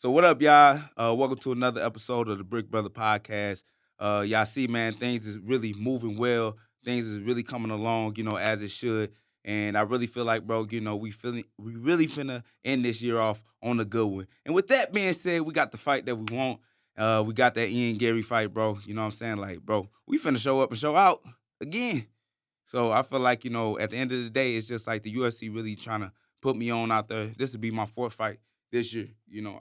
So what up, y'all? Welcome to another episode of the Brick Brother Podcast. Y'all see, man, things is really moving well. Things is really coming along, as it should. And I really feel like, bro, we really finna end this year off on a good one. And with that being said, we got the fight that we want. We got that Ian Garry fight, bro. You know what I'm saying? Like, bro, we finna show up and show out again. So I feel like, at the end of the day, it's just like the UFC really trying to put me on out there. This would be my fourth fight this year.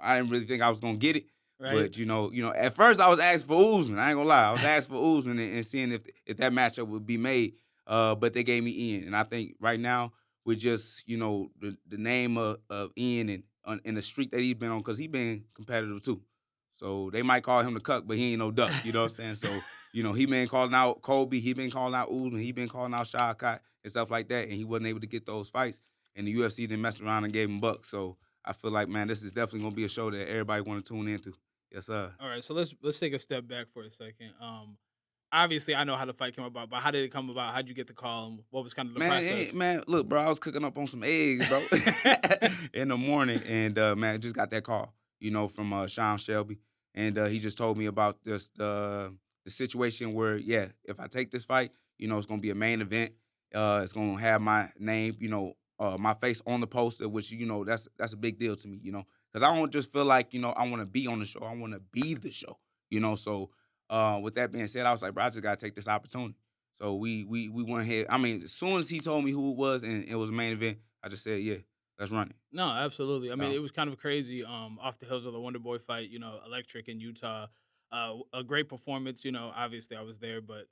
I didn't really think I was gonna get it. Right. But at first I was asking for Usman. I ain't gonna lie. I was asking for Usman and seeing if that matchup would be made. But they gave me Ian. And I think right now with just, the name of Ian and the streak that he's been on, because he's been competitive too. So they might call him the cuck, but he ain't no duck. You know what I'm saying? So, he been calling out Kobe, he been calling out Usman, he been calling out Shawkat and stuff like that, and he wasn't able to get those fights. And the UFC didn't mess around and gave him bucks. So I feel like, man, this is definitely gonna be a show that everybody want to tune into. Yes, sir. All right, so let's take a step back for a second. Obviously, I know how the fight came about, but how did it come about? How'd you get the call? And what was kind of the process? Man, look, bro, I was cooking up on some eggs, bro, in the morning, and man, just got that call, from Sean Shelby, and he just told me about this the situation where, yeah, if I take this fight, it's gonna be a main event. It's gonna have my name, my face on the poster, which that's a big deal to me, because I don't just feel like I want to be on the show, I want to be the show, So with that being said, I was like, bro, I just gotta take this opportunity. So we went ahead. I mean, as soon as he told me who it was and it was a main event, I just said, yeah, let's run it. No, absolutely. I mean, it was kind of crazy. Off the heels of the Wonder Boy fight, Electric in Utah, a great performance. Obviously I was there, but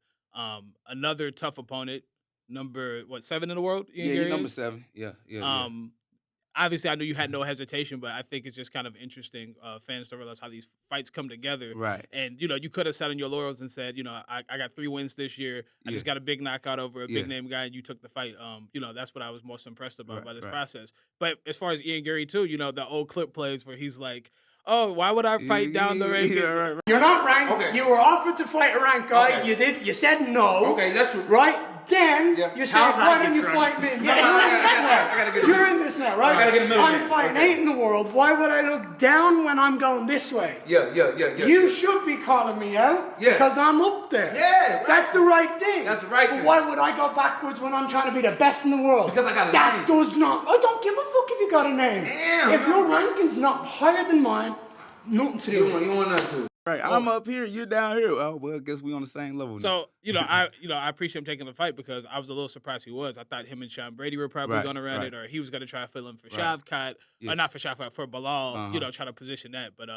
another tough opponent. Number 7 in the world? Ian Yeah, Garry he's number is? 7. Yeah. Obviously, I knew you had no hesitation, but I think it's just kind of interesting, fans to realize how these fights come together. Right. And, you could have sat on your laurels and said, I got 3 wins this year. I just got a big knockout over a big name guy, and you took the fight. That's what I was most impressed about by this process. But as far as Ian Garry, too, the old clip plays where he's like, oh, why would I fight down the ranking? Right. You're not ranked. Okay. You were offered to fight a ranked guy. Okay. You said no. Okay, that's true. Right? Then you said, why don't you fight me? You're in this now, right? I gotta get a middle I'm name. fighting Okay. 8 in the world. Why would I look down when I'm going this way? Yeah. You should be calling me out Yeah. because I'm up there. Yeah, right. That's the right thing. That's the right But thing. why would I go backwards when I'm trying to be the best in the world? Because I got a That name. does not. I don't give a fuck if you got a name. Damn, If your ranking's not higher than mine, nothing to do You with it. want nothing to. Right. I'm up here, you're down here. Oh, well, I guess we on the same level now. So, I appreciate him taking the fight because I was a little surprised he was. I thought him and Sean Brady were probably Right, going to run right. it, or he was going to try to fill in for Right. Shavkat, Yeah. or not for Shavkat, for Bilal, Uh-huh. try to position that. But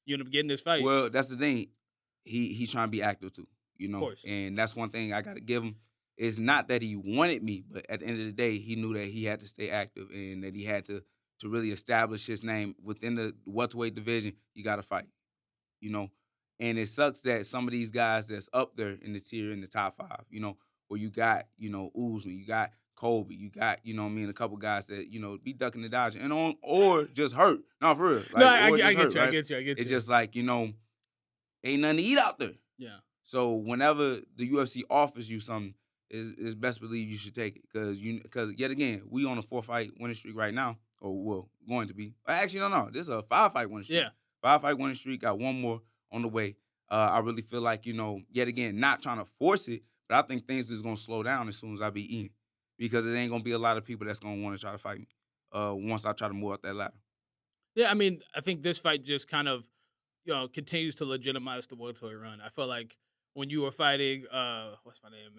you end up getting this fight. Well, that's the thing. He's trying to be active too, Of course. And that's one thing I got to give him. It's not that he wanted me, but at the end of the day, he knew that he had to stay active and that he had to really establish his name within the welterweight division. You got to fight, And it sucks that some of these guys that's up there in the tier in the top 5, where you got, Usman, you got Kobe, you got, a couple guys that, be ducking and dodging and or just hurt. No, for real. Like, No, I or get just you. hurt, I right? get you. It's just like, ain't nothing to eat out there. Yeah. So whenever the UFC offers you something, it's best believe you should take it because yet again we on a 4-fight winning streak right now, or well going to be. Actually, no, this is a 5-fight winning streak. Yeah. 5-fight winning streak. Got one more on the way. I really feel like yet again not trying to force it, but I think things is gonna slow down as soon as I be in, because it ain't gonna be a lot of people that's gonna want to try to fight me. Once I try to move up that ladder. Yeah, I mean, I think this fight just kind of, continues to legitimize the welterweight run. I feel like when you were fighting, what's my name?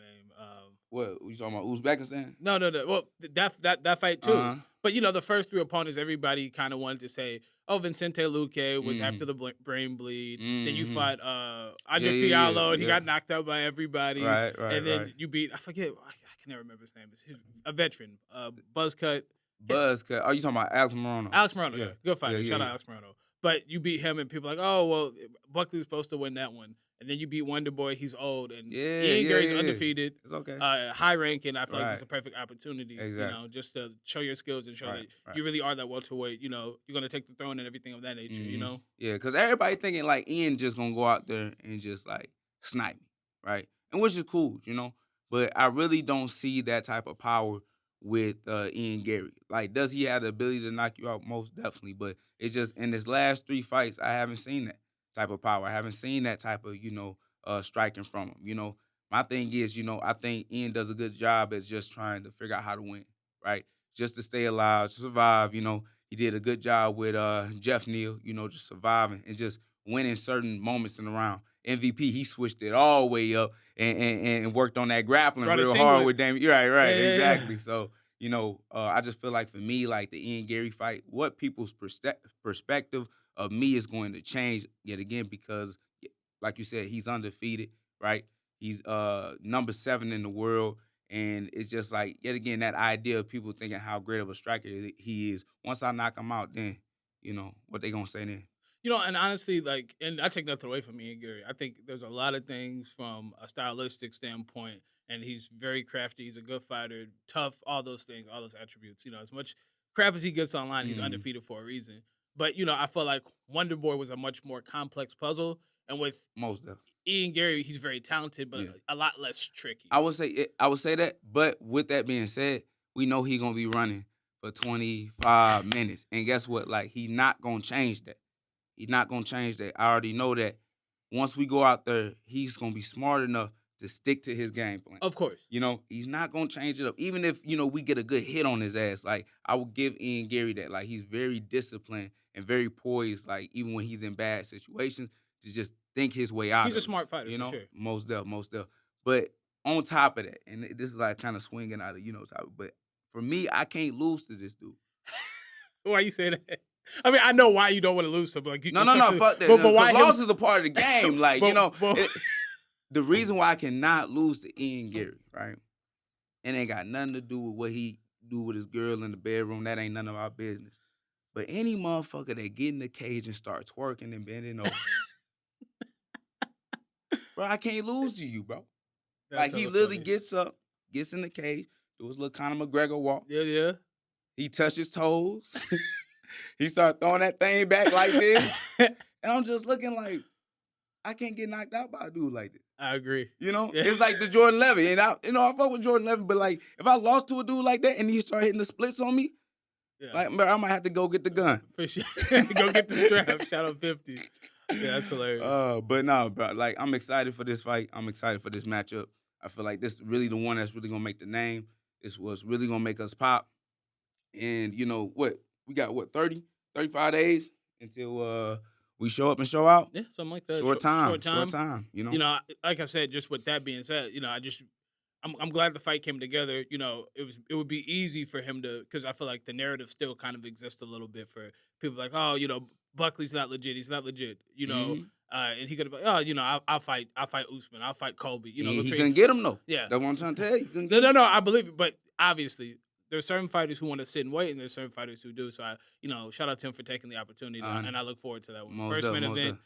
What you talking about? Uzbekistan? No. Well, that fight too. Uh-huh. But the first 3 opponents, everybody kind of wanted to say, "Oh, Vicente Luque was after the brain bleed." Then you fought Andre Fiallo, and he got knocked out by everybody. Right. And then you beat, I forget, I can never remember his name. He's a veteran, Buzzcut. Buzzcut. Oh, you talking about Alex Morono? Alex Morono, Yeah. good fighter. Yeah, Shout yeah. out Alex Morono. But you beat him, and people are like, oh, well, Buckley was supposed to win that one. And then you beat Wonder Boy. He's old, and Ian Garry's undefeated. It's okay. High ranking. I feel like Right. it's a perfect opportunity, Exactly. just to show your skills and show Right, that right. you really are that welterweight. You're gonna take the throne and everything of that nature. Mhm. Yeah, because everybody thinking like Ian just gonna go out there and just like snipe me, right? And which is cool, But I really don't see that type of power with Ian Garry. Like, does he have the ability to knock you out? Most definitely. But it's just in his last 3 fights, I haven't seen that type of power. I haven't seen that type of, striking from him. My thing is, I think Ian does a good job at just trying to figure out how to win, right? Just to stay alive, to survive. He did a good job with Jeff Neal, just surviving and just winning certain moments in the round. MVP, he switched it all the way up and worked on that grappling real hard with Damien. You're right, exactly. Yeah. So, I just feel like for me, like the Ian Garry fight, what people's perspective of me is going to change yet again because, like you said, he's undefeated, right? He's number 7 in the world. And it's just like, yet again, that idea of people thinking how great of a striker he is. Once I knock him out, then, what they going to say then? And honestly, and I take nothing away from Ian Garry. I think there's a lot of things from a stylistic standpoint, and he's very crafty. He's a good fighter, tough, all those things, all those attributes. As much crap as he gets online, he's undefeated for a reason. But, I feel like Wonder Boy was a much more complex puzzle. And with Ian Garry, he's very talented, but a lot less tricky. I would say that. But with that being said, we know he's going to be running for 25 minutes. And guess what? Like, he's not going to change that. He's not going to change that. I already know that once we go out there, he's going to be smart enough to stick to his game plan. Of course. He's not going to change it up. Even if, we get a good hit on his ass, like, I would give Ian Garry that. Like, he's very disciplined and very poised, like, even when he's in bad situations, to just think his way out. He's a smart fighter, for sure. Most definitely. But on top of that, and this is like kind of swinging out of, topic, but for me, I can't lose to this dude. Why you say that? I mean, I know why you don't want to lose to, but no, fuck that. But why loss is a part of the game. Like, the reason why I cannot lose to Ian Garry, right? It ain't got nothing to do with what he do with his girl in the bedroom. That ain't none of our business. But any motherfucker that get in the cage and start twerking and bending over, bro, I can't lose to you, bro. That's like, he literally gets up, gets in the cage, do his little Conor McGregor walk. Yeah. He touches his toes. He started throwing that thing back like this. And I'm just looking like, I can't get knocked out by a dude like this. I agree. It's like the Jordan Levy. And I fuck with Jordan Levy, but like, if I lost to a dude like that and he start hitting the splits on me, like, bro, I might have to go get the gun. Appreciate it. Go get the strap. Shout out 50. Yeah, that's hilarious. But no, bro, like, I'm excited for this fight. I'm excited for this matchup. I feel like this is really the one that's really going to make the name. This was really going to make us pop. And, what? We got, 35 days until we show up and show out? Yeah, something like that. Short time. Like I said, just with that being said, I'm glad the fight came together. It would be easy for him to, because I feel like the narrative still kind of exists a little bit for people like, oh, Buckley's not legit. He's not legit. And he could have been, oh, I'll fight Usman. I'll fight Colby. He couldn't get him though. Yeah, that's what I'm trying to tell you. No, I believe it, but obviously there's certain fighters who want to sit and wait, and there's certain fighters who do. So I, shout out to him for taking the opportunity, and I look forward to that one. First main event,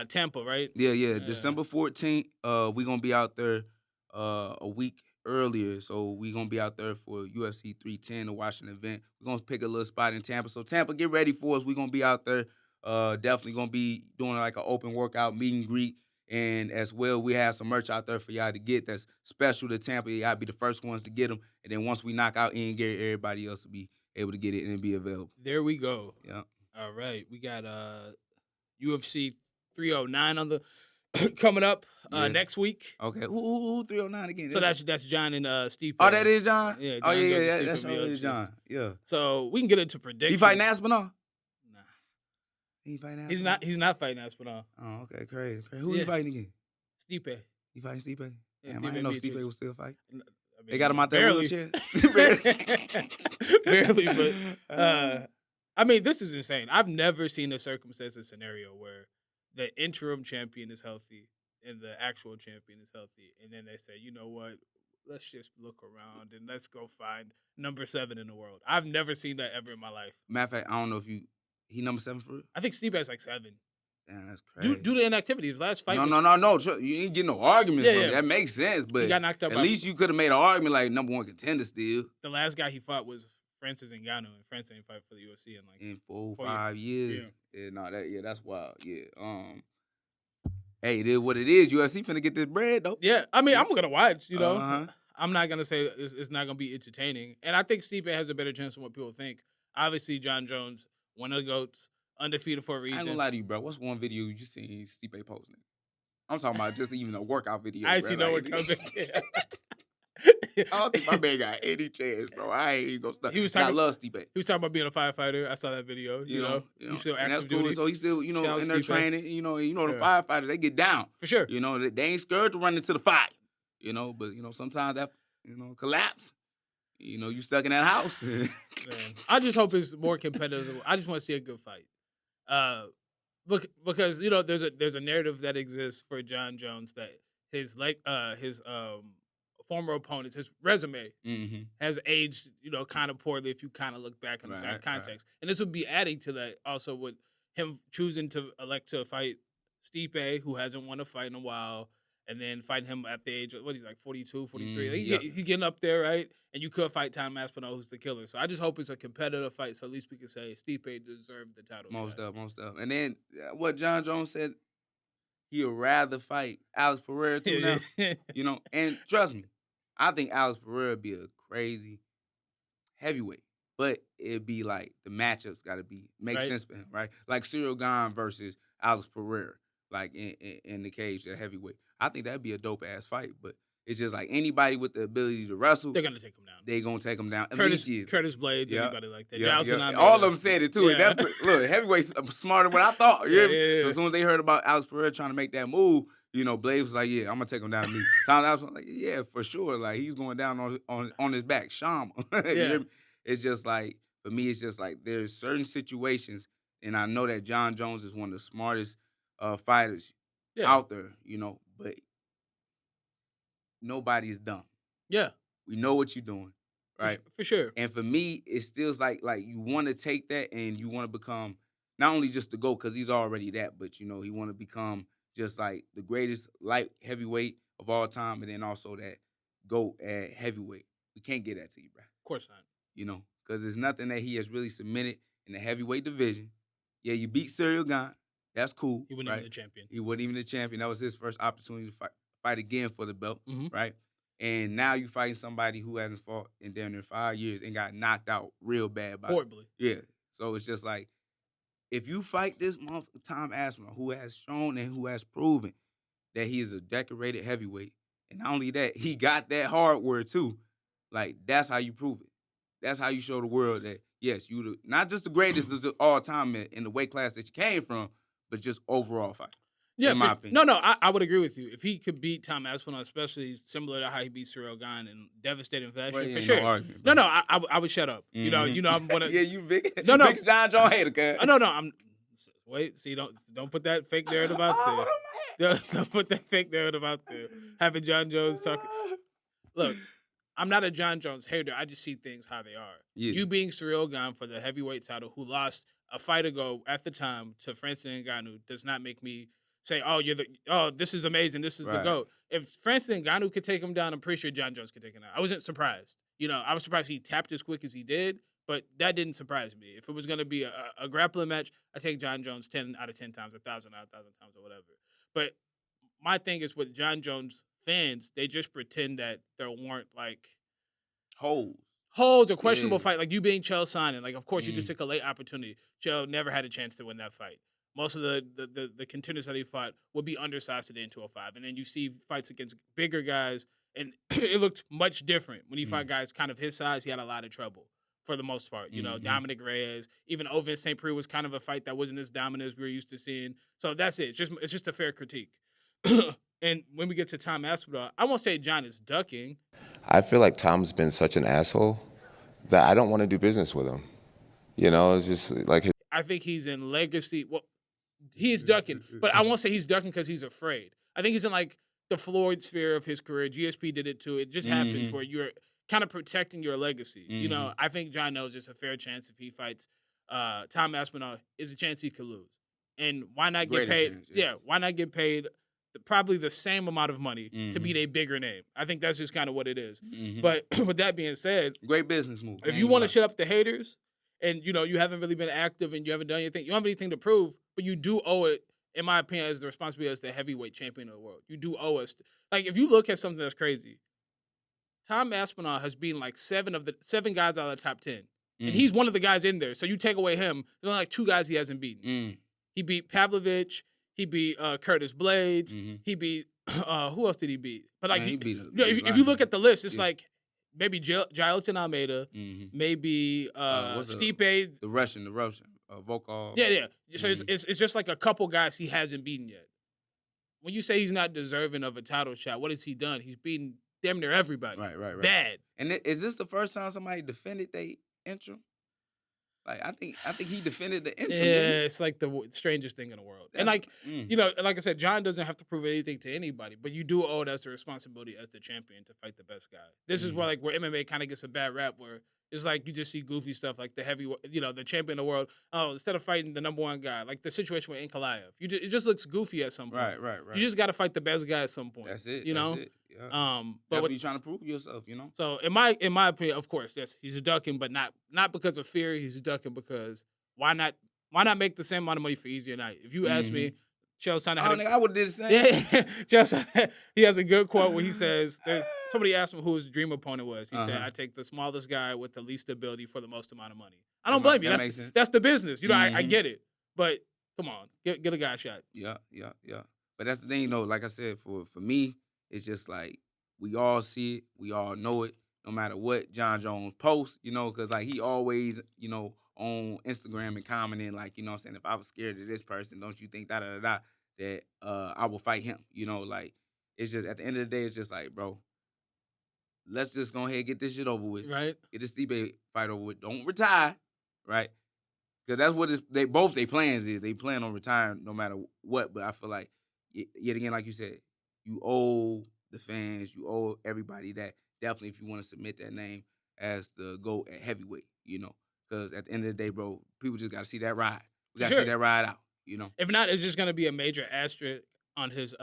Tampa, right? Yeah. December 14th. We're gonna be out there a week earlier, so we're gonna be out there for UFC 310, the Washington event. We're gonna pick a little spot in Tampa. So Tampa, get ready for us. We're gonna be out there. Definitely gonna be doing like an open workout, meet and greet. And as well, we have some merch out there for y'all to get that's special to Tampa. Y'all be the first ones to get them. And then once we knock out Ian Garry, everybody else will be able to get it and be available. There we go. Yeah. All right. We got UFC 309 on the coming up next week. Okay. Who 309 again? So that's Jon and Stipe. Oh, that is Jon? Yeah. Jon that's already Jon. Yeah. So we can get into predictions. He fighting Aspinall? He fighting Aspinall? He's not fighting Aspinall. Oh, okay, crazy. Who he fighting again? Stipe. He fighing Stipe? Yeah, Damn, I didn't know Stipe was still fighting. I mean, they got him out there wheelchair? Barely, but I mean, this is insane. I've never seen a circumstance or scenario where the interim champion is healthy and the actual champion is healthy, and then they say, you know what? Let's just look around and let's go find number 7 in the world. I've never seen that ever in my life. Matter of fact, I don't know if he number 7 for real? I think Stipe has like 7. Damn, that's crazy. Due to inactivity, his last fight. No. You ain't getting no arguments from it. That makes sense, but he got knocked out at least you could have made an argument like number 1 contender still. The last guy he fought was Francis Ngannou, and Francis ain't fight for the UFC in 4-5 years. Yeah, that's wild. Yeah. Hey, it is what it is. UFC finna get this bread though. Yeah, I mean, I'm gonna watch. I'm not gonna say it's not gonna be entertaining, and I think Stipe has a better chance than what people think. Obviously, Jon Jones, one of the goats, undefeated for a reason. I ain't gonna lie to you, bro. What's one video you seen Stipe posting? I'm talking about just even a workout video. I bro. see no one coming. I don't think my man got any chance, bro. I ain't even gonna stop. I love Stipe. He was talking about being a firefighter. I saw that video. You know, he's still active that's cool. duty. So he's still, in there training. The firefighters, they get down. For sure. They ain't scared to run into the fire. But sometimes that, collapse. You stuck in that house. Man, I just hope it's more competitive. I just want to see a good fight. Because there's a narrative that exists for Jon Jones that his former opponents, his resume has aged, kind of poorly if you kind of look back in the same context. Right. And this would be adding to that also with him choosing to elect to fight Stipe, who hasn't won a fight in a while, and then fighting him at the age of, he's like 42, 43. He's getting up there, right? And you could fight Tom Aspinall, who's the killer. So I just hope it's a competitive fight, so at least we can say Stipe deserved the title. Most of. And then what Jon Jones said, he'd rather fight Alex Pereira too now. And trust me, I think Alex Pereira would be a crazy heavyweight. But it'd be like the matchups got to make sense for him, right? Like Cyril Gane versus Alex Pereira, like in the cage at heavyweight. I think that'd be a dope-ass fight, but it's just like anybody with the ability to wrestle. They're going to take him down. They're going to take him down. Curtis Blades, anybody like that. All of them said it, too. Yeah. And look, heavyweight's smarter than what I thought. As soon as they heard about Alex Pereira trying to make that move, Blades was like, yeah, I'm going to take him down to me. Tom Alex was like, yeah, for sure. Like, he's going down on his back. Shama. It's just like, for me, it's just like there's certain situations, and I know that Jon Jones is one of the smartest fighters out there, but nobody is dumb. Yeah. We know what you're doing, right? For sure. And for me, it still like you want to take that and you want to become not only just the GOAT, because he's already that, but, he want to become just like the greatest light heavyweight of all time, and then also that GOAT at heavyweight. We can't get that to you, bro. Of course not. Because there's nothing that he has really submitted in the heavyweight division. Yeah, you beat Cyril Gane. That's cool. He wasn't even the champion. He wasn't even the champion. That was his first opportunity to fight again for the belt, right? And now you fighting somebody who hasn't fought in damn near 5 years and got knocked out real bad by horribly. Yeah. So it's just like, if you fight this motherfucker Tom Aspinall, who has shown and who has proven that he is a decorated heavyweight, and not only that, he got that hardware too. Like, that's how you prove it. That's how you show the world that, yes, you not just the greatest of all time in the weight class that you came from, but just overall fight. Yeah, in my opinion. No, I would agree with you. If he could beat Tom Aspinall, especially similar to how he beat Cyril Gane in devastating fashion, for sure. No argument, no, I would shut up. Mm-hmm. I'm gonna. Yeah, you big. No, big Jon Jones hater, cuz. No, I'm. Wait, see, don't put that fake narrative out there. Don't put that fake narrative out there. Having Jon Jones talking. Look, I'm not a Jon Jones hater. I just see things how they are. Yeah. You being Cyril Gane for the heavyweight title, who lost a fight ago at the time to Francis Ngannou, does not make me say, this is amazing. This is the GOAT. If Francis Ngannou could take him down, I'm pretty sure Jon Jones could take him down. I wasn't surprised. I was surprised he tapped as quick as he did, but that didn't surprise me. If it was going to be a grappling match, I take Jon Jones 10 out of 10 times, 1,000 out of 1,000 times, or whatever. But my thing is with Jon Jones fans, they just pretend that there weren't like holes or questionable fight. Like you being Chael Sonnen, like of course you just took a late opportunity. Chael never had a chance to win that fight. Most of the contenders that he fought would be undersized today in 205. And then you see fights against bigger guys, and it looked much different. When he fought guys kind of his size, he had a lot of trouble for the most part. Dominic Reyes, even Ovince St. Preux was kind of a fight that wasn't as dominant as we were used to seeing. So that's it. It's just a fair critique. And when we get to Tom Aspinall, I won't say Jon is ducking. I feel like Tom's been such an asshole that I don't want to do business with him. It's just like I think he's in legacy. Well, he is ducking, but I won't say he's ducking because he's afraid. I think he's in like the Floyd sphere of his career. GSP did it too. It just happens where you're kind of protecting your legacy. I think Jon knows there's a fair chance if he fights Tom Aspinall, is a chance he could lose. And why not get paid? Why not get paid probably the same amount of money to beat a bigger name? I think that's just kind of what it is. But with that being said, great business move. If you want to shut up the haters, and you haven't really been active and you haven't done anything, you don't have anything to prove, but you do owe it, in my opinion, as the responsibility as the heavyweight champion of the world. You do owe us. Like if you look at something that's crazy, Tom Aspinall has beaten like 7 guys out of the top 10. And he's one of the guys in there. So you take away him, there's only like 2 guys he hasn't beaten. He beat Pavlovich. He beat Curtis Blades. He beat who else did he beat? But like, if you look at the list, it's like maybe Jailton Almeida, maybe Stipe, the Russian, Volkov. Yeah. So it's just like a couple guys he hasn't beaten yet. When you say he's not deserving of a title shot, what has he done? He's beaten damn near everybody. Right. Bad. And is this the first time somebody defended they interim? Like I think he defended the interim. Yeah, it's like the strangest thing in the world. And like like I said, Jon doesn't have to prove anything to anybody, but you do owe it as a responsibility as the champion to fight the best guy. This is where MMA kind of gets a bad rap, where it's like you just see goofy stuff like the the champion of the world. Oh, instead of fighting the number 1 guy, like the situation with Ankalaev, it just looks goofy at some point. Right. You just got to fight the best guy at some point. That's it. That's it. Yeah. But what you trying to prove yourself, So in my opinion, of course, yes, he's ducking, but not because of fear. He's ducking because why not make the same amount of money for easier night? If you ask me, Chael's trying to. I would have did the same. Yeah, Chael, he has a good quote where he says, somebody asked him who his dream opponent was. He said, "I take the smallest guy with the least ability for the most amount of money." I don't blame you. That's the business. I get it, but come on, get a guy a shot. Yeah. But that's the thing, like I said, for me, it's just like we all see it, we all know it, no matter what Jon Jones posts, because like he always, on Instagram and commenting like, saying if I was scared of this person, don't you think that I will fight him, like it's just at the end of the day, it's just like, bro, let's just go ahead and get this shit over with, right? Get this Stipe fight over with. Don't retire, right? Because that's what they plans is. They plan on retiring no matter what. But I feel like yet again, like you said, you owe the fans, you owe everybody that. Definitely, if you want to submit that name as the GOAT at heavyweight, because at the end of the day, bro, people just got to see that ride. We got to see that ride out, If not, it's just gonna be a major asterisk on his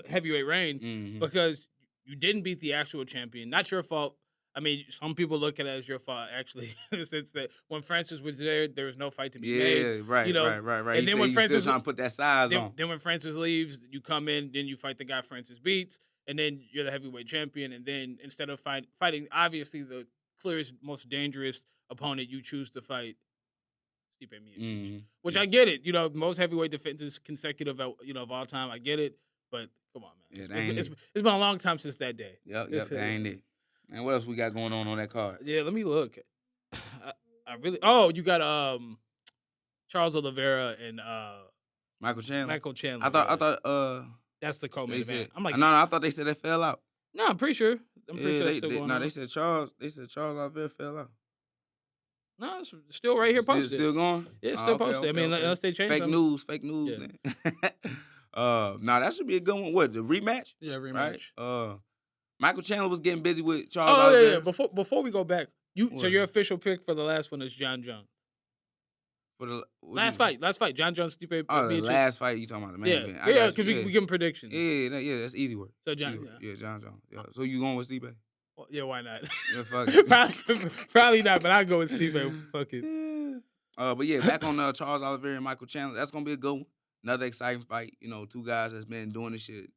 heavyweight reign because you didn't beat the actual champion. Not your fault. I mean, some people look at it as your fault, actually, in the sense that when Francis was there was no fight to be made. Right. And then when Francis trying to put that size on. Then when Francis leaves, you come in, then you fight the guy Francis beats, and then you're the heavyweight champion. And then instead of fighting, obviously the clearest, most dangerous opponent, you choose to fight Stipe Miocic, which I get it. Most heavyweight defenses consecutive, of all time. I get it, but come on, man. It's been a long time since that day. Yep, that ain't it. And what else we got going on that card? Yeah, let me look. I really. Oh, you got Charles Oliveira and Michael Chandler. I thought that's the co-main event. I'm like, no, I thought they said they fell out. No, I'm pretty sure. That's still going on. They said Charles Oliveira fell out. No, it's still right here posted. Still going? Yeah, it's still posted. Okay, I mean, unless they change fake news, yeah. Man. That should be a good one. What, the rematch? Yeah, rematch. Right? Michael Chandler was getting busy with Charles. Oh yeah. Before we go back, so your official pick for the last one is Jon Jones. For the last fight, Jon Jones, Stipe. The last fight you talking about the main event? Yeah, because we give him predictions. Yeah, that's easy work. So Jon Jones. Yeah. So you going with Stipe? Well, yeah, why not? Yeah, fuck it. probably not, but I'll go with Stipe. Fuck it. But yeah, back on Charles Oliveira and Michael Chandler. That's gonna be a good one. Another exciting fight. 2 guys that's been doing this shit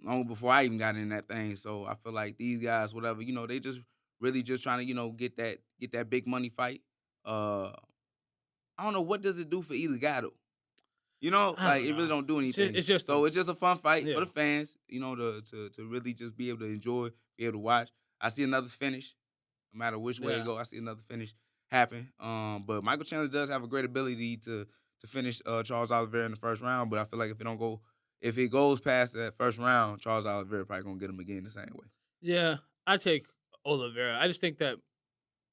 long before I even got in that thing. So I feel like these guys, whatever, they just really just trying to, get that big money fight. I don't know, what does it do for either guy though? It really don't do anything. It's just a fun fight for the fans, to really just be able to enjoy, be able to watch. I see another finish, no matter which way it go. I see another finish happen. But Michael Chandler does have a great ability to finish Charles Oliveira in the first round. But I feel like if it goes past that first round, Charles Oliveira probably gonna get him again the same way. Yeah, I take Oliveira. I just think that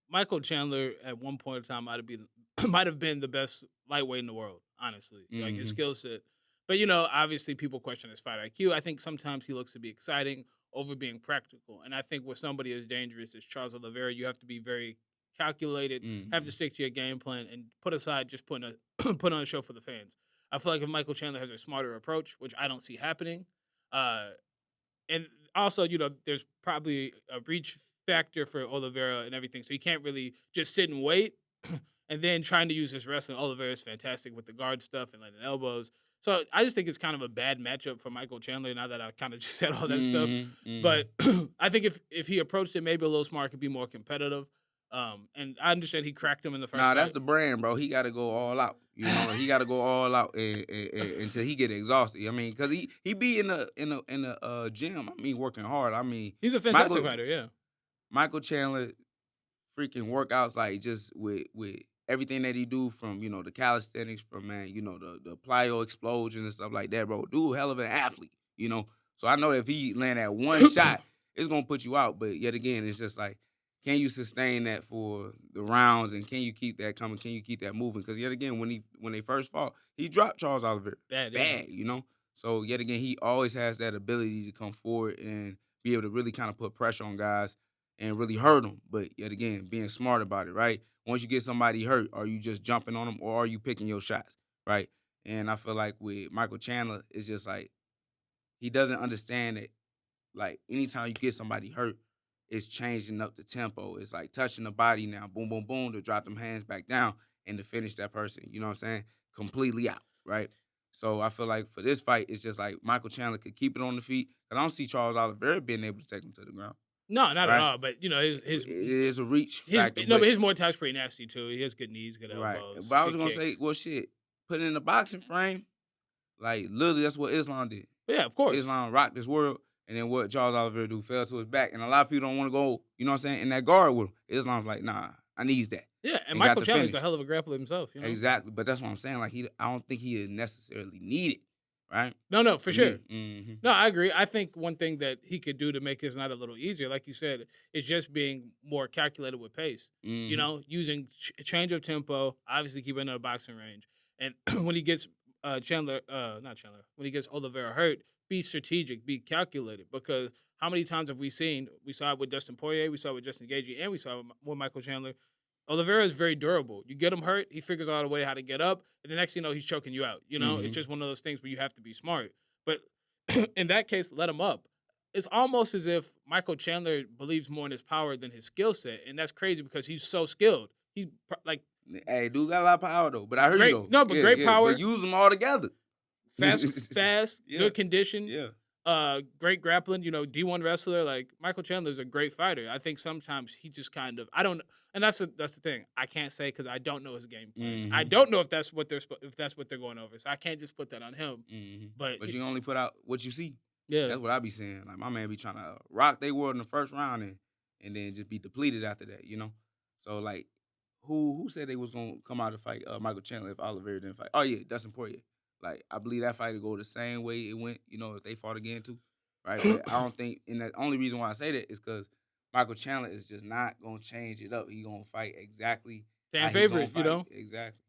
Michael Chandler at one point in time might have been the best lightweight in the world, honestly, like his skill set. But obviously people question his fight IQ. I think sometimes he looks to be exciting over being practical. And I think with somebody as dangerous as Charles Oliveira, you have to be very calculated, have to stick to your game plan, and put aside just put on a show for the fans. I feel like if Michael Chandler has a smarter approach, which I don't see happening, and also, there's probably a reach factor for Oliveira and everything, so he can't really just sit and wait and then trying to use his wrestling. Oliveira is fantastic with the guard stuff and landing elbows. So I just think it's kind of a bad matchup for Michael Chandler. Now that I kind of just said all that stuff, Mm-hmm. but I think if he approached it maybe a little smart, could be more competitive. And I understand he cracked him in the first. Nah, fight. that's the brand, bro. He got to go all out. You know, he got to go all out until he get exhausted. I mean, because he be in the gym. I mean, working hard. I mean, he's a fantastic fighter. Yeah, Michael Chandler, freaking workouts like just with everything that he do from the calisthenics, from the plyo explosions and stuff like that, bro. Dude, hell of an athlete. So I know that if he land that one shot, it's gonna put you out. But yet again, it's just like, can you sustain that for the rounds, and can you keep that coming? Can you keep that moving? Because yet again, when they first fought, he dropped Charles Oliveira bad. So yet again, he always has that ability to come forward and be able to really kind of put pressure on guys and really hurt them. But yet again, being smart about it, right? Once you get somebody hurt, are you just jumping on them, or are you picking your shots, right? And I feel like with Michael Chandler, it's just like he doesn't understand that, like, anytime you get somebody hurt, it's changing up the tempo. It's like touching the body now, boom, boom, boom, to drop them hands back down and to finish that person, you know what I'm saying? Completely out, right? So I feel like for this fight, it's just like Michael Chandler could keep it on the feet. Because I don't see Charles Oliveira being able to take him to the ground. No, not right? at all. But his it is a reach factor. But his Muay Thai's pretty nasty too. He has good knees, good elbows. Right. But I was gonna say, well, shit, put it in the boxing frame. Like, literally, that's what Islam did. But yeah, of course. Islam rocked this world, and then what Charles Oliveira do, fell to his back. And a lot of people don't want to go, you know what I'm saying, in that guard with him. Islam's like, nah, I needs that. Yeah, and Michael Chandler's a hell of a grappler himself. Exactly, but that's what I'm saying. Like, I don't think he necessarily need it, right? No, for sure. Mm-hmm. No, I agree. I think one thing that he could do to make his night a little easier, like you said, is just being more calculated with pace. Mm-hmm. Using change of tempo, obviously keeping in a boxing range. And when he gets when he gets Oliveira hurt, be strategic, be calculated. Because how many times have we saw it with Dustin Poirier, we saw it with Justin Gaethje, and we saw it with Michael Chandler. Oliveira is very durable. You get him hurt, he figures out a way how to get up, and the next thing you know, he's choking you out. It's just one of those things where you have to be smart. But in that case, let him up. It's almost as if Michael Chandler believes more in his power than his skill set, and that's crazy because he's so skilled. He's like, hey, dude got a lot of power though. But I heard you though. No, but great power. But use them all together. Fast, yeah. Good condition. Yeah. Great grappling. D1 wrestler. Like, Michael Chandler's a great fighter. I think sometimes he just kind of, I don't. And that's the thing. I can't say because I don't know his game plan. Mm-hmm. I don't know if that's what they're going over. So I can't just put that on him. Mm-hmm. But you only put out what you see. Yeah, that's what I be saying. Like, my man be trying to rock their world in the first round and then just be depleted after that. So like, who said they was gonna come out to fight Michael Chandler if Oliveira didn't fight? Oh yeah, Dustin Poirier. Like, I believe that fight would go the same way it went. If they fought again too, right? But I don't think. And the only reason why I say that is because Michael Chandler is just not gonna change it up. He gonna fight exactly fan favorite, Exactly.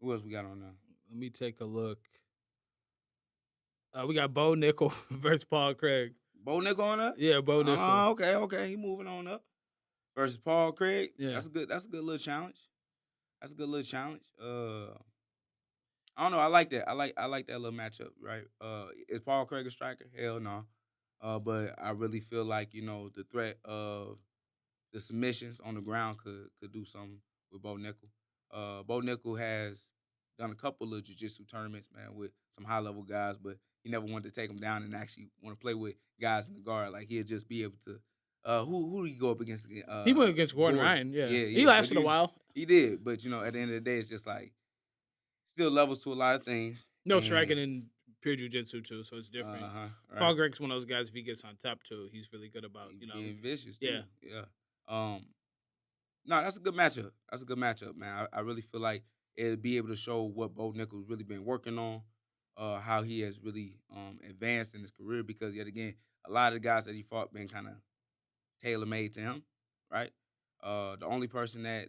Who else we got on now? Let me take a look. We got Bo Nickal versus Paul Craig. Bo Nickal on up? Yeah, Bo Nickal. Okay. He moving on up versus Paul Craig. Yeah, that's a good little challenge. I don't know. I like that. I like that little matchup. Right? Is Paul Craig a striker? Hell no. But I really feel like the threat of the submissions on the ground could do something with Bo Nickal. Bo Nickal has done a couple of jiu-jitsu tournaments, man, with some high-level guys, but he never wanted to take them down and actually want to play with guys in the guard. Like, he'll just be able to. Who did he go up against again? He went against Gordon Ryan. Yeah. He lasted a while. He did, but at the end of the day, it's just like still levels to a lot of things. No striking in pure jiu-jitsu too, so it's different. Right. Paul Craig's one of those guys. If he gets on top too, he's really good about being vicious. Too. Yeah. No, that's a good matchup. Man. I really feel like it'll be able to show what Bo Nickal's really been working on, how he has really advanced in his career. Because yet again, a lot of the guys that he fought been kind of tailor-made to him, right? The only person that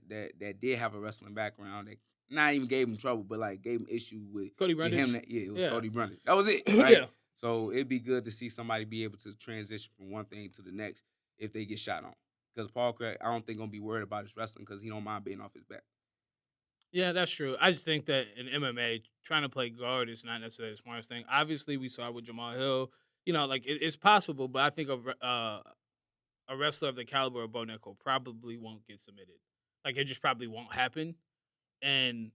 did have a wrestling background that not even gave him trouble, but like gave him issue with Cody Brundage. Him. It was Cody Brundage. That was it. Right? Yeah. So it'd be good to see somebody be able to transition from one thing to the next if they get shot on. Because Paul Craig, I don't think gonna be worried about his wrestling because he don't mind being off his back. Yeah, that's true. I just think that in MMA, trying to play guard is not necessarily the smartest thing. Obviously, we saw it with Jamal Hill. It's possible, but I think a wrestler of the caliber of Bo Nickal probably won't get submitted. Like, it just probably won't happen. And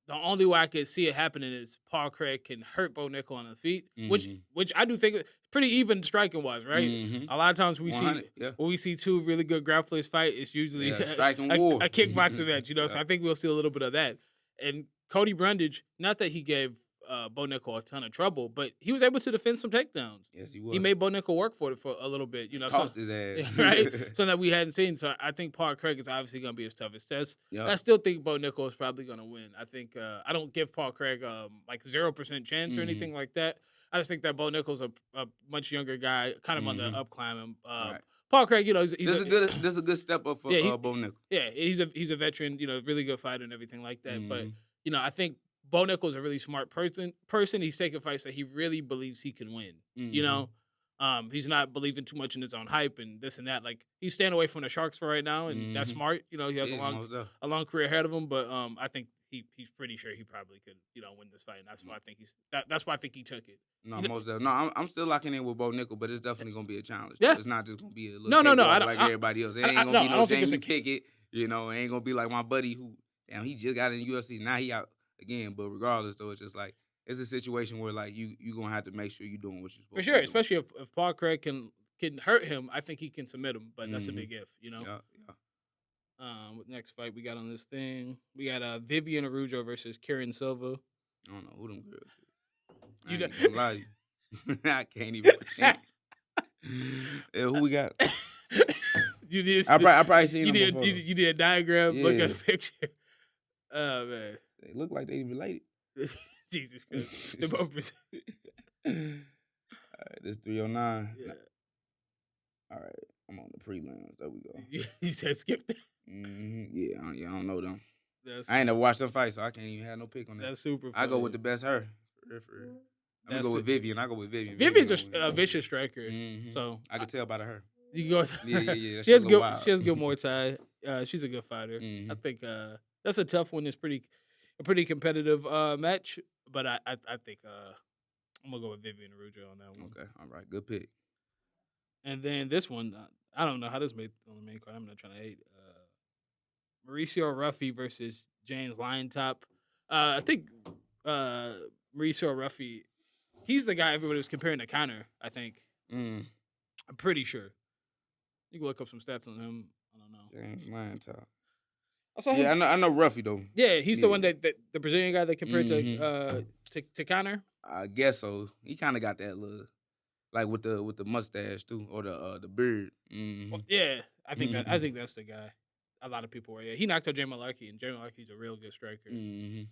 the only way I could see it happening is Paul Craig can hurt Bo Nickal on the feet, Mm-hmm. which I do think is pretty even striking wise, right? Mm-hmm. A lot of times when we see two really good grapplers fight, it's usually striking war. a kickboxing match, Yeah. So I think we'll see a little bit of that. And Cody Brundage, not that he gave Bo Nickal a ton of trouble, but he was able to defend some takedowns. Yes, he was. He made Bo Nickal work for it for a little bit, Tossed his ass. right? Something that we hadn't seen. So I think Paul Craig is obviously going to be his toughest test. Yep. I still think Bo Nickal is probably going to win. I think I don't give Paul Craig like 0% chance or anything like that. I just think that Bo Nickal's a much younger guy, kind of on the up climbing. Right. Paul Craig, this is a good step up for Bo Nickal. Yeah, he's a veteran, really good fighter and everything like that. But I think Bo Nickal's a really smart person. He's taking fights that he really believes he can win. He's not believing too much in his own hype and this and that. Like he's staying away from the Sharks for right now, and that's smart. He has a long career ahead of him. But I think he's pretty sure he probably could win this fight. And that's why I think that's why I think he took it. No, most definitely. No, I'm still locking in with Bo Nickal, but it's definitely gonna be a challenge. Yeah. It's not just gonna be a little no. like everybody else. It ain't gonna be no Jamie kick it. It ain't gonna be like my buddy who he just got in the UFC. Now he out again. But regardless, though, it's just like it's a situation where like you gonna have to make sure you're doing what you're supposed to do. For sure, especially if Paul Craig can hurt him, I think he can submit him. But that's a big if, Yeah. Next fight we got on this thing, we got Vivian Araujo versus Karen Silva. I don't know who them girls is. You I ain't gonna lie to you. I can't even pretend. Who we got? You did. I probably seen them before. You did a diagram. Look at a picture. Oh man, they look like they related. Jesus Christ, the both. All right, this 309. Yeah. All right, I'm on the prelims. There we go. You said skip that. Yeah, I don't know them. That's I ain't never watched them fight, so I can't even have no pick on that. That's super funny. I go with the best her. I'm gonna go with Vivian. I go with Vivian. Vivian's a vicious striker, so I can tell by the her. You go. Yeah. She has good Muay Thai. She's a good fighter. I think that's a tough one. It's a pretty competitive match, but I think I'm gonna go with Vivian Araujo on that one. Okay, all right, good pick. And then this one, I don't know how this made on the main card. I'm not trying to hate. Mauricio Ruffy versus James Liontop. I think Mauricio Ruffy, he's the guy everybody was comparing to Conor, I think. I'm pretty sure. You can look up some stats on him. I don't know. James Liontop. I saw him. I know Ruffy though. Yeah, he's the one that the Brazilian guy that compared to Conor. I guess so. He kind of got that look, like with the mustache too, or the beard. Well, yeah, I think that's the guy. A lot of people were. Yeah, he knocked out Jay Malarkey, and Jay Malarkey's a real good striker. Good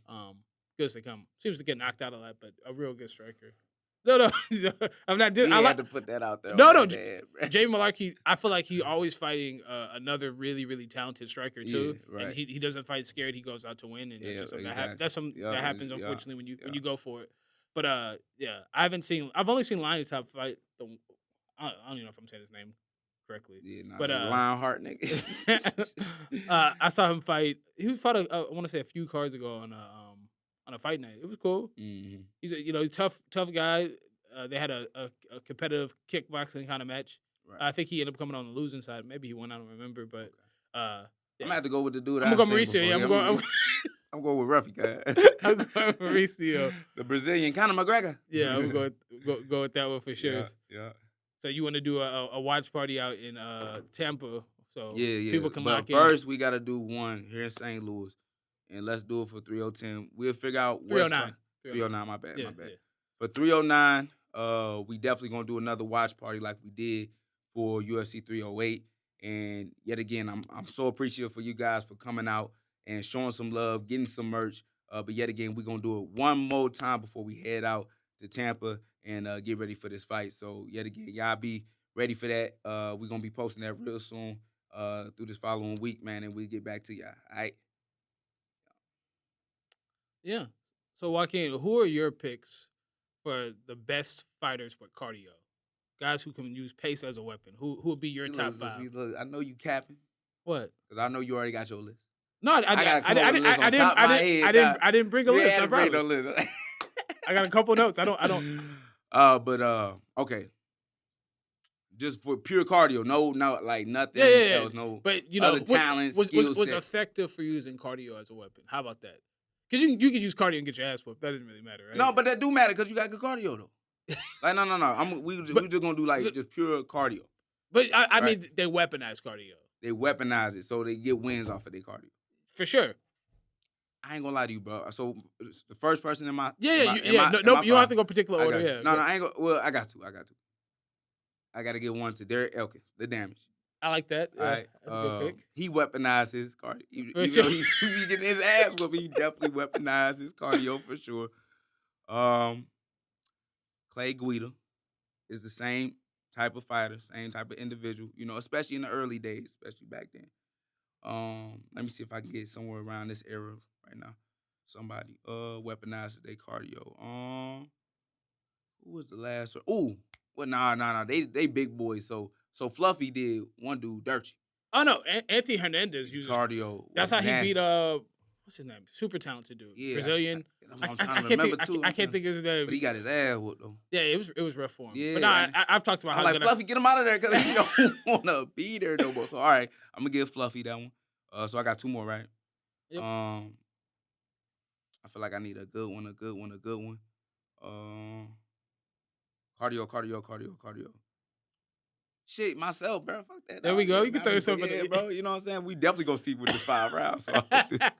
as they come. Seems to get knocked out a lot, but a real good striker. No, I'm not. I had to put that out there. No, Jay Malarkey. I feel like he always fighting another really, really talented striker too. Yeah, right. And he doesn't fight scared. He goes out to win, and that's something that happens unfortunately when you go for it. But I've only seen Liontop fight. I don't even know if I'm saying his name correctly. Yeah, but Lionheart nigga. I saw him fight. He fought I want to say a few cards ago on a fight night. It was cool. He's a tough guy. They had a competitive kickboxing kind of match. Right. I think he ended up coming on the losing side. Maybe he won. I don't remember, but I'm gonna have to go with the dude. I'm gonna go Mauricio. Yeah, I'm going with Ruffy, guy. I'm going with Mauricio. The Brazilian Conor McGregor. Yeah, I'm going to go with that one for sure. Yeah. So you want to do a watch party out in Tampa? So yeah. People can lock in. First, we got to do one here in St. Louis, and let's do it for 3010. We'll figure out 309. 309. My bad. Yeah. For 309, we definitely gonna do another watch party like we did for UFC 308. And yet again, I'm so appreciative for you guys for coming out and showing some love, getting some merch. But yet again, we're going to do it one more time before we head out to Tampa and get ready for this fight. So yet again, y'all be ready for that. We're going to be posting that real soon through this following week, man, and we'll get back to y'all. All right? Yeah. So, Joaquin, who are your picks for the best fighters with cardio? Guys who can use pace as a weapon. Who would be your top five? Look, I know you capping. What? Because I know you already got your list. No, I didn't bring a list. I promise. No list. I got a couple notes. I don't. Okay. Just for pure cardio, no, like nothing else, no. But other talents, was effective for using cardio as a weapon. How about that? Because you can use cardio and get your ass whooped. That doesn't really matter, right? No, but that do matter because you got good cardio though. Like no. We just gonna do like just pure cardio. But I mean, they weaponize cardio. They weaponize it so they get wins off of their cardio. For sure. I ain't gonna lie to you, bro. So the first person in my you don't have to go particular order. Yeah, no, I ain't go. Well, I got to. I got to give one to Derek Elkins, the damage. I like that. All right, that's a good pick. He weaponized his cardio. Even though he's getting his ass whooped, he definitely weaponized his cardio for sure. Clay Guida is the same type of fighter, same type of individual. You know, especially in the early days, especially back then. Let me see if I can get somewhere around this era right now. Somebody weaponized their cardio. Who was the last one? Ooh, well, nah. They big boys. So Fluffy did one dude dirty. Oh no, Anthony Hernandez uses cardio. That's how he beat what's his name? Super talented dude. Yeah, Brazilian. I'm trying to remember too. I can't think of his name. But he got his ass whooped though. Yeah, it was rough for him. Yeah, but nah, I've talked about how like Fluffy, get him out of there because he don't want to be there no more. So all right, I'm gonna give Fluffy that one. So I got two more, right? Yep. I feel like I need a good one. Cardio. Shit, myself, bro. Fuck that. There we go. You can throw yourself in there, bro. You know what I'm saying? We definitely gonna see with this 5 rounds. So I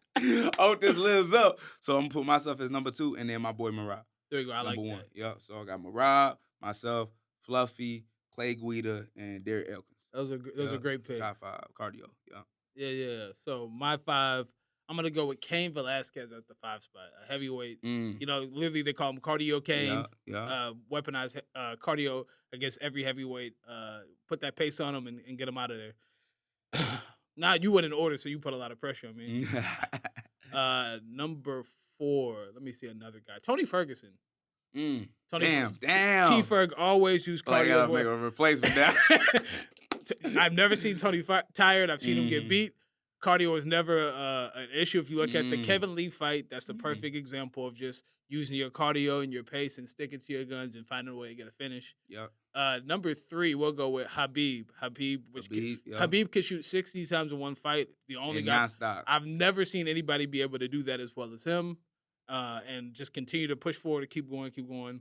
hope this lives up. So I'm gonna put myself as number 2, and then my boy Marab. There we go. I like number 1. That. Yep. So I got Marab, myself, Fluffy, Clay Guida, and Derek Elkins. Those are great picks. Top 5 cardio. Yeah. Yeah. So my 5. I'm gonna go with Cain Velasquez at the 5 spot, a heavyweight. You know, literally they call him Cardio Cain. Yeah. Weaponize cardio against every heavyweight. Put that pace on him and get him out of there. Now you went in order, so you put a lot of pressure on me. Number 4. Let me see another guy. Tony Ferguson. Damn. T-Ferg always use cardio. I gotta make a replacement now. I've never seen Tony tired. I've seen him get beat. Cardio is never an issue. If you look at the Kevin Lee fight, that's the perfect example of just using your cardio and your pace and sticking to your guns and finding a way to get a finish. Yep. Number 3, we'll go with Habib. Habib can shoot 60 times in one fight. The only guy nonstop. I've never seen anybody be able to do that as well as him, and just continue to push forward, keep going.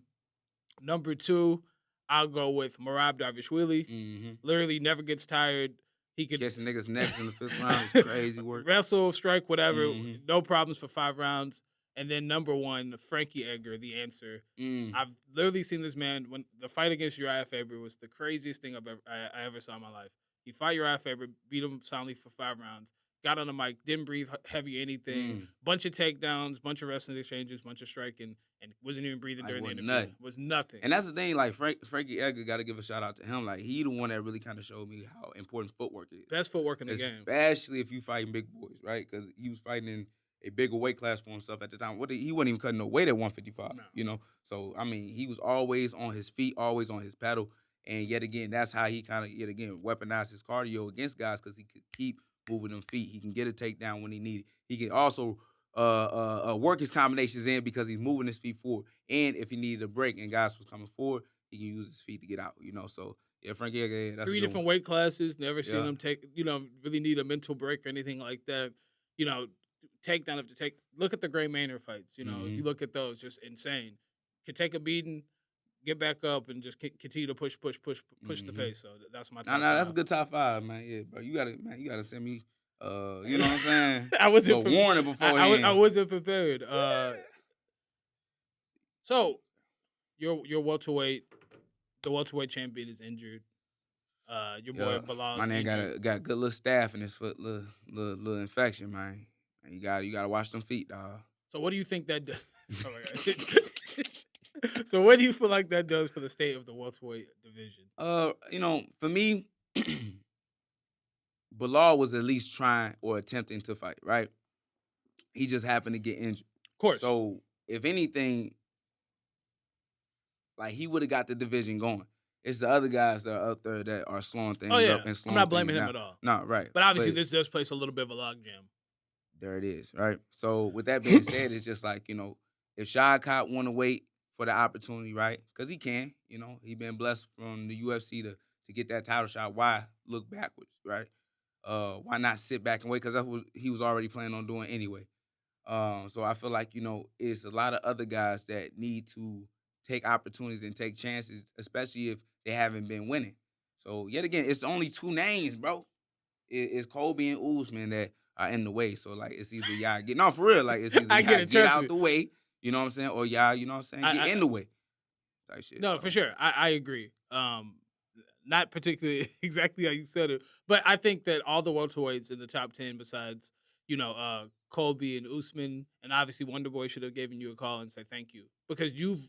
Number 2, I'll go with Merab Dvalishvili. Literally never gets tired. He could catch niggas necks in the 5th round. It's crazy work. Wrestle, strike, whatever. No problems for 5 rounds. And then number 1, Frankie Edgar, the answer. I've literally seen this man when the fight against Uriah Faber was the craziest thing I ever saw in my life. He fought Uriah Faber, beat him soundly for 5 rounds. Got on the mic, didn't breathe heavy anything. Bunch of takedowns, bunch of wrestling exchanges, bunch of striking, and wasn't even breathing during the interview. Was nothing. And that's the thing, like Frankie Edgar, got to give a shout out to him. Like he the one that really kind of showed me how important footwork is. Best footwork in the game. Especially if you fighting big boys, right? Because he was fighting in a bigger weight class for himself at the time. He wasn't even cutting no weight at 155, you know? So, I mean, he was always on his feet, always on his pedal. And yet again, that's how he kind of, weaponized his cardio against guys because he could keep moving them feet. He can get a takedown when he needs it. He can also work his combinations in because he's moving his feet forward. And if he needed a break and guys was coming forward, he can use his feet to get out, you know? So, yeah, Frankie Edgar, that's 3 different weight classes. Never seen him take, really need a mental break or anything like that. You know, takedown after take. Look at the Gray Maynard fights. You know, if you look at those, just insane. Can take a beating, get back up, and just continue to push the pace. So that's my top 5. That's a good top 5, man. Yeah, bro. You gotta send me. You know what I'm saying? I wasn't warning beforehand. I wasn't prepared. So your welterweight, the welterweight champion is injured. Your boy Bilal. My man got a good little staff in his foot, little infection, man. And you gotta wash them feet, dog. So what do you think that does? Oh my God. So what do you feel like that does for the state of the welterweight division? For me, Bilal was at least trying or attempting to fight, right? He just happened to get injured. Of course. So if anything, like he would have got the division going. It's the other guys that are up there that are slowing things up and slowing. I'm not blaming him at all. No, right. But obviously this does place a little bit of a logjam. There it is, right? So with that being said, it's just like, if Shadcott want to wait for the opportunity, right? Because he can, he been blessed from the UFC to get that title shot. Why look backwards, right? Why not sit back and wait? Because that's what he was already planning on doing anyway. So I feel like, it's a lot of other guys that need to take opportunities and take chances, especially if they haven't been winning. So yet again, it's only 2 names, bro. It's Kobe and Usman that are in the way. So like it's either y'all get no for real, like it's either I y'all get out me. the way, you know what I'm saying, or y'all, you know what I'm saying, get in the way. Type shit. No, so. for sure. I agree. Not particularly exactly how you said it, but I think that all the welterweights in the top 10 besides, Colby and Usman, and obviously Wonderboy should have given you a call and say thank you because you've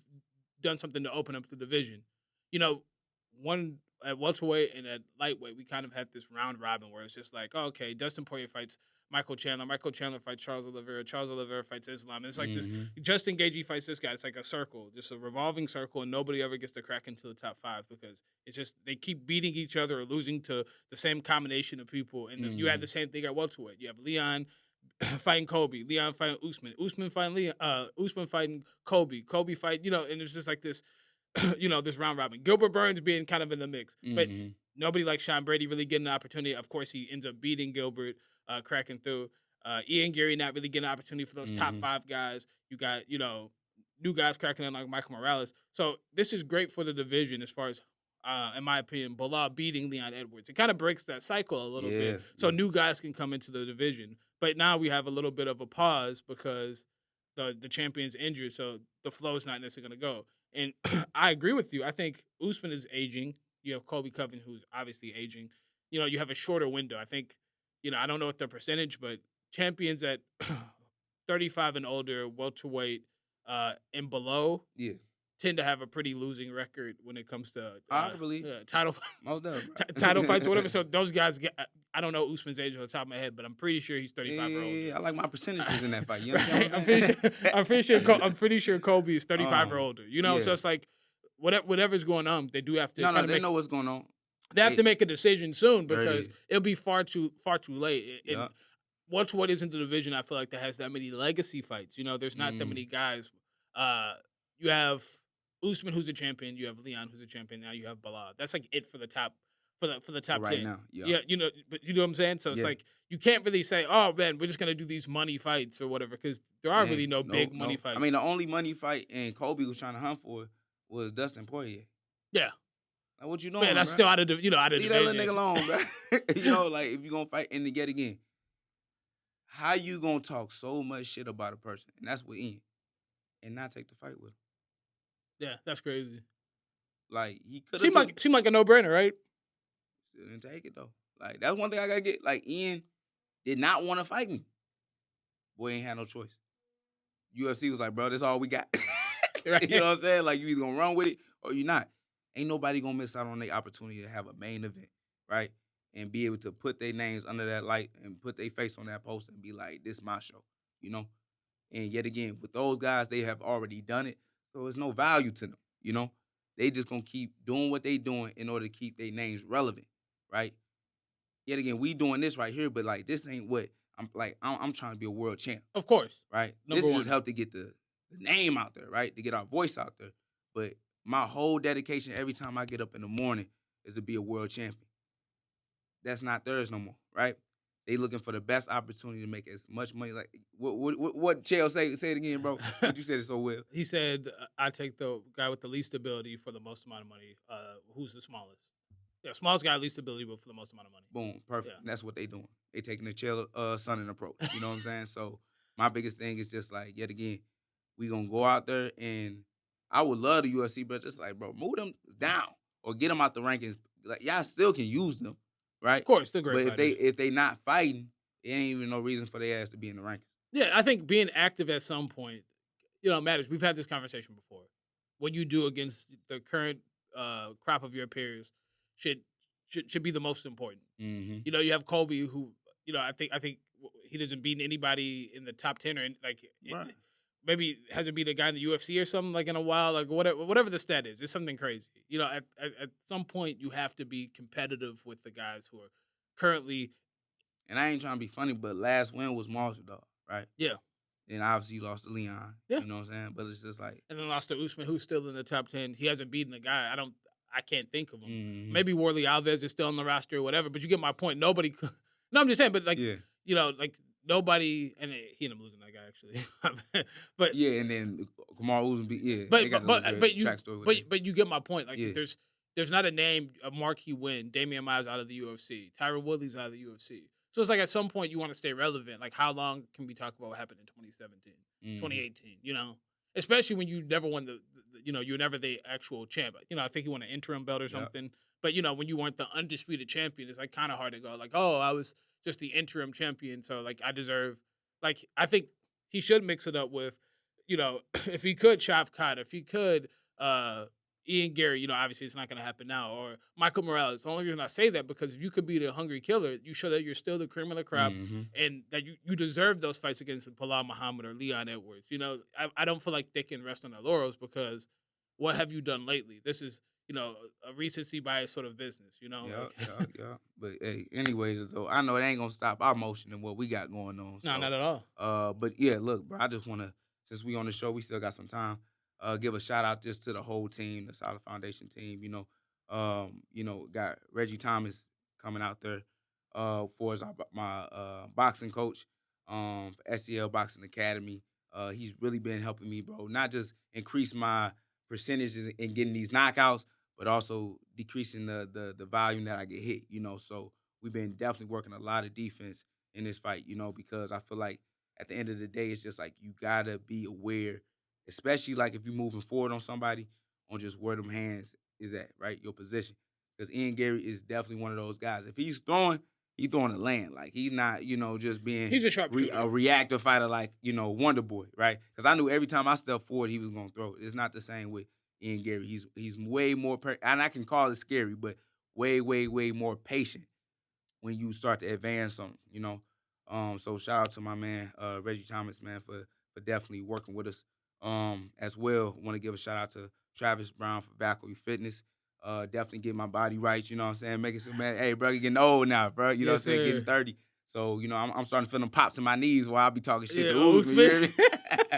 done something to open up the division. One at welterweight and at lightweight, we kind of had this round robin where it's just like, oh, okay, Dustin Poirier fights Michael Chandler fights Charles Oliveira fights Islam. And it's like this, Justin Gaethje fights this guy. It's like a circle, just a revolving circle, and nobody ever gets to crack into the top 5 because it's just they keep beating each other or losing to the same combination of people. And you had the same thing at welterweight. You have Leon fighting Kobe, Leon fighting Usman fighting Leon, Usman fighting Kobe fight, and it's just like this, this round robin. Gilbert Burns being kind of in the mix, but nobody like Sean Brady really getting an opportunity. Of course, he ends up beating Gilbert, cracking through. Ian Garry not really getting an opportunity for those top 5 guys. You got, new guys cracking in like Michael Morales. So this is great for the division as far as, in my opinion, Bilal beating Leon Edwards. It kind of breaks that cycle a little bit. So new guys can come into the division. But now we have a little bit of a pause because the champion's injured, so the flow is not necessarily going to go. And I agree with you. I think Usman is aging. You have Colby Covington, who's obviously aging. You have a shorter window. I think, I don't know what the percentage, but champions at 35 and older, welterweight, and below, tend to have a pretty losing record when it comes to title title fights or whatever. So those guys get. I don't know Usman's age on the top of my head, but I'm pretty sure he's 35 or older. Yeah, I like my percentages in that fight. You know what I'm I'm pretty sure Kobe is 35 or older. So it's like whatever's going on, they do have to. No, they know what's going on. They have to make a decision soon because it'll be far too late. And what isn't the division? I feel like that has that many legacy fights. There's not that many guys. You have Usman, who's a champion. You have Leon, who's a champion. Now you have Bilal. That's like it for the top. For the top right 10 now, but you know what I'm saying. So it's like you can't really say, "Oh man, we're just gonna do these money fights or whatever," because there are really no big money fights. I mean, the only money fight and Kobe was trying to hunt for was Dustin Poirier. Yeah, like what you doing? Man, that's bro? still out of out of Leave division. that little nigga alone, bro. Like if you gonna fight and to get again, how you gonna talk so much shit about a person, and that's with Ian, and not take the fight with him? Yeah, that's crazy. Like he could seemed like a no-brainer, right? Still didn't take it though. Like that's one thing I gotta get. Like Ian did not want to fight me. Boy ain't had no choice. UFC was like, bro, that's all we got. Right. You know what I'm saying? Like you either gonna run with it or you not. Ain't nobody gonna miss out on the opportunity to have a main event, right? And be able to put their names under that light and put their face on that poster and be like, this is my show, And yet again, with those guys, they have already done it. So there's no value to them, They just gonna keep doing what they doing in order to keep their names relevant. Right? Yet again, we doing this right here, but like this ain't what I'm trying to be a world champ. Of course. Right? Number this one. just help to get the name out there, right? To get our voice out there. But my whole dedication every time I get up in the morning is to be a world champion. That's not theirs no more, right? They looking for the best opportunity to make as much money. Like what Chael say it again, bro? But you said it so well. He said, "I take the guy with the least ability for the most amount of money. Who's the smallest? Yeah, smallest guy, least ability, but for the most amount of money." Boom, perfect. Yeah. That's what they doing. They taking the Chael Sonnen approach. You know what I'm saying? So my biggest thing is just like, yet again, we gonna go out there and I would love the UFC, but just like, bro, move them down or get them out the rankings. Like y'all still can use them. Right? Of course, they're great. But if they not fighting, it ain't even no reason for their ass to be in the rankings. Yeah, I think being active at some point, matters. We've had this conversation before. What you do against the current crop of your peers should be the most important. Mm-hmm. You have Kobe, who I think he doesn't beat anybody in the top 10 or Right. Maybe hasn't beat a guy in the UFC or something like in a while, like whatever the stat is. It's something crazy. At some point you have to be competitive with the guys who are currently. And I ain't trying to be funny, but last win was Marshall, dog, right? Yeah. And obviously lost to Leon. Yeah. You know what I'm saying? But it's just like. And then lost to Usman, who's still in the top 10. He hasn't beaten a guy. I can't think of him. Mm-hmm. Maybe Warley Alves is still on the roster or whatever. But you get my point. Nobody. No, I'm just saying. But like, yeah. Like nobody, and he ended up losing that guy actually. But yeah, and then Kamaru Usman, they but got but a but but you track story with but that. but you get my point. Like Yeah. there's not a name, a marquee win. Damian Mai's out of the UFC. Tyron Woodley's out of the UFC. So it's like at some point you want to stay relevant. Like how long can we talk about what happened in 2017, 2018? You know, especially when you never won you were never the actual champ. You know, I think you won an interim belt or something. But you know, when you weren't the undisputed champion, it's like kind of hard to go like, oh, I was just the interim champion, so like I deserve. Like I think he should mix it up with, you know, if he could Shavkat, if he could Ian Garry, you know, obviously it's not going to happen now, or Michael Morales. The only reason I say that because if you could be the hungry killer, you show that you're still the cream of the crop and that you deserve those fights against Bilal Muhammad or Leon Edwards. You know, I don't feel like they can rest on their laurels because what have you done lately? This is, you know, a recency bias sort of business, you know? Yeah. But hey, anyway, though, I know it ain't gonna stop our motion and what we got going on. No, So, not at all. but yeah, look, bro, I just wanna, since we on the show, we still got some time. Give a shout out just to the whole team, the Solid Foundation team. Got Reggie Thomas coming out there for my boxing coach for SEL Boxing Academy. He's really been helping me, bro. Not just increase my percentages in getting these knockouts, but also decreasing the volume that I get hit. You know, so we've been definitely working a lot of defense in this fight. You know, because I feel like at the end of the day, it's just like you gotta be aware, especially like if you're moving forward on somebody, on just where them hands is at, right? Your position. Because Ian Garry is definitely one of those guys. If he's throwing to land. Like he's not, just being He's a sharpshooter. a reactive fighter like, Wonder Boy, right? Because I knew every time I stepped forward, he was gonna throw it. It's not the same with Ian Garry. He's way more and I can call it scary, but way, way, way more patient when you start to advance on, So shout out to my man, Reggie Thomas, man, for definitely working with us. As well, want to give a shout out to Travis Brown for Buckley Fitness. Definitely get my body right, you know what I'm saying? Making some man, hey, bro, you're getting old now, bro. You know what I'm saying? Getting 30. So, I'm starting to feel them pops in my knees while I be talking shit to Usman. You hear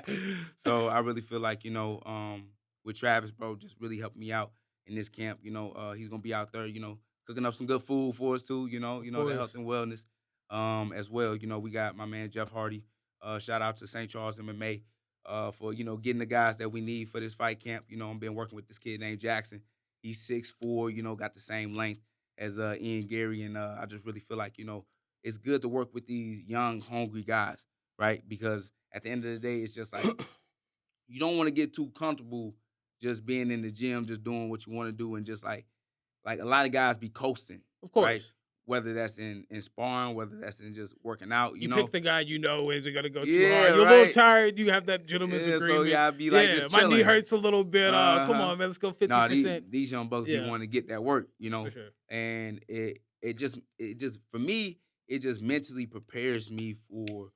me? So I really feel like, with Travis, bro, just really helped me out in this camp. He's gonna be out there, cooking up some good food for us too, the health and wellness. As well, we got my man Jeff Hardy. Shout out to St. Charles MMA for, getting the guys that we need for this fight camp. I've been working with this kid named Jackson. He's 6'4", got the same length as Ian Garry, and I just really feel like, it's good to work with these young, hungry guys, right? Because at the end of the day, it's just like you don't want to get too comfortable just being in the gym, just doing what you want to do, and just like a lot of guys be coasting, of course. Right? Whether that's in sparring, whether that's in just working out, you know. pick the guy isn't gonna go too hard. You're a little tired. You have that gentleman's agreement. So yeah, I'd be like, just my knee hurts a little bit. Come on, man, let's go 50%. Nah, these young bucks be want to get that work, For sure. And it just for me, it just mentally prepares me for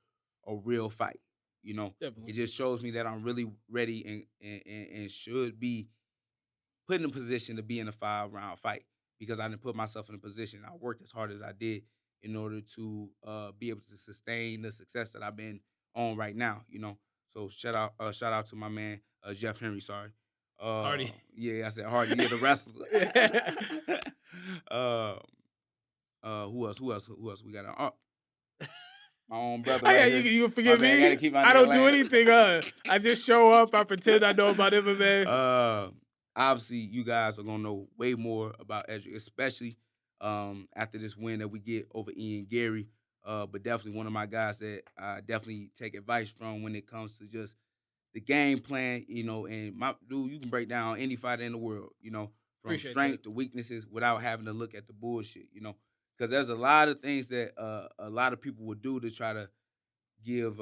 a real fight. Definitely. It just shows me that I'm really ready and should be put in a position to be in a 5-round fight. Because I didn't put myself in a position. I worked as hard as I did in order to be able to sustain the success that I've been on right now. So shout out to my man Jeff Henry. Sorry, Hardy. Yeah, I said Hardy. Yeah, the wrestler. Who else? We got my own brother. Right you forgive me. I don't do anything. I just show up. I pretend I know about MMA. Obviously, you guys are gonna know way more about Edrick, especially after this win that we get over Ian Garry. But definitely one of my guys that I definitely take advice from when it comes to just the game plan, and my dude, you can break down any fighter in the world, from Appreciate strength to weaknesses without having to look at the bullshit, because there's a lot of things that a lot of people would do to try to give,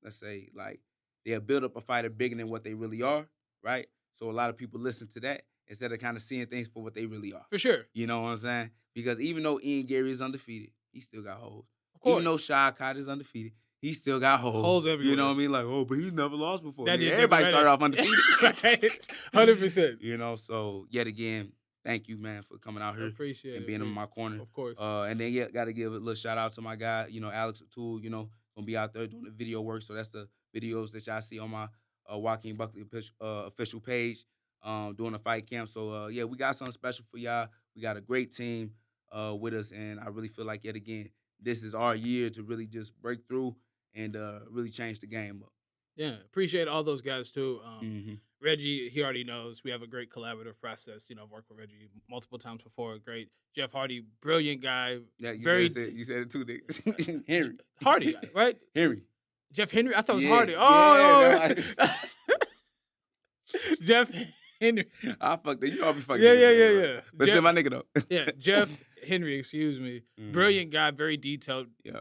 let's say, like they'll build up a fighter bigger than what they really are, right? So a lot of people listen to that instead of kind of seeing things for what they really are. For sure. You know what I'm saying? Because even though Ian Garry is undefeated, he still got holes. Of course. Even though Shavkat is undefeated, he still got holes. Holes everywhere. You know what I mean? Like, but he's never lost before. Everybody started off undefeated. Right. 100%. So yet again, thank you, man, for coming out here and being in my corner. Of course. And then got to give a little shout out to my guy, Alex O'Toole, gonna be out there doing the video work. So that's the videos that y'all see on my Joaquin Buckley official page. Doing a fight camp. So, we got something special for y'all. We got a great team with us, and I really feel like, yet again, this is our year to really just break through and really change the game up. Yeah, appreciate all those guys too. Mm-hmm. Reggie, he already knows we have a great collaborative process. You know, I've worked with Reggie multiple times before. Great. Jeff Hardy, brilliant guy. Yeah, you very said it too, nigga. Henry. Hardy, right? Henry. Jeff Henry? I thought it was Yeah, Hardy. yeah, Oh, Jeff Henry. I fucked it. You all be fucking. Yeah. But send my nigga though. Yeah, Jeff Henry, excuse me. Brilliant guy, very detailed. Yeah.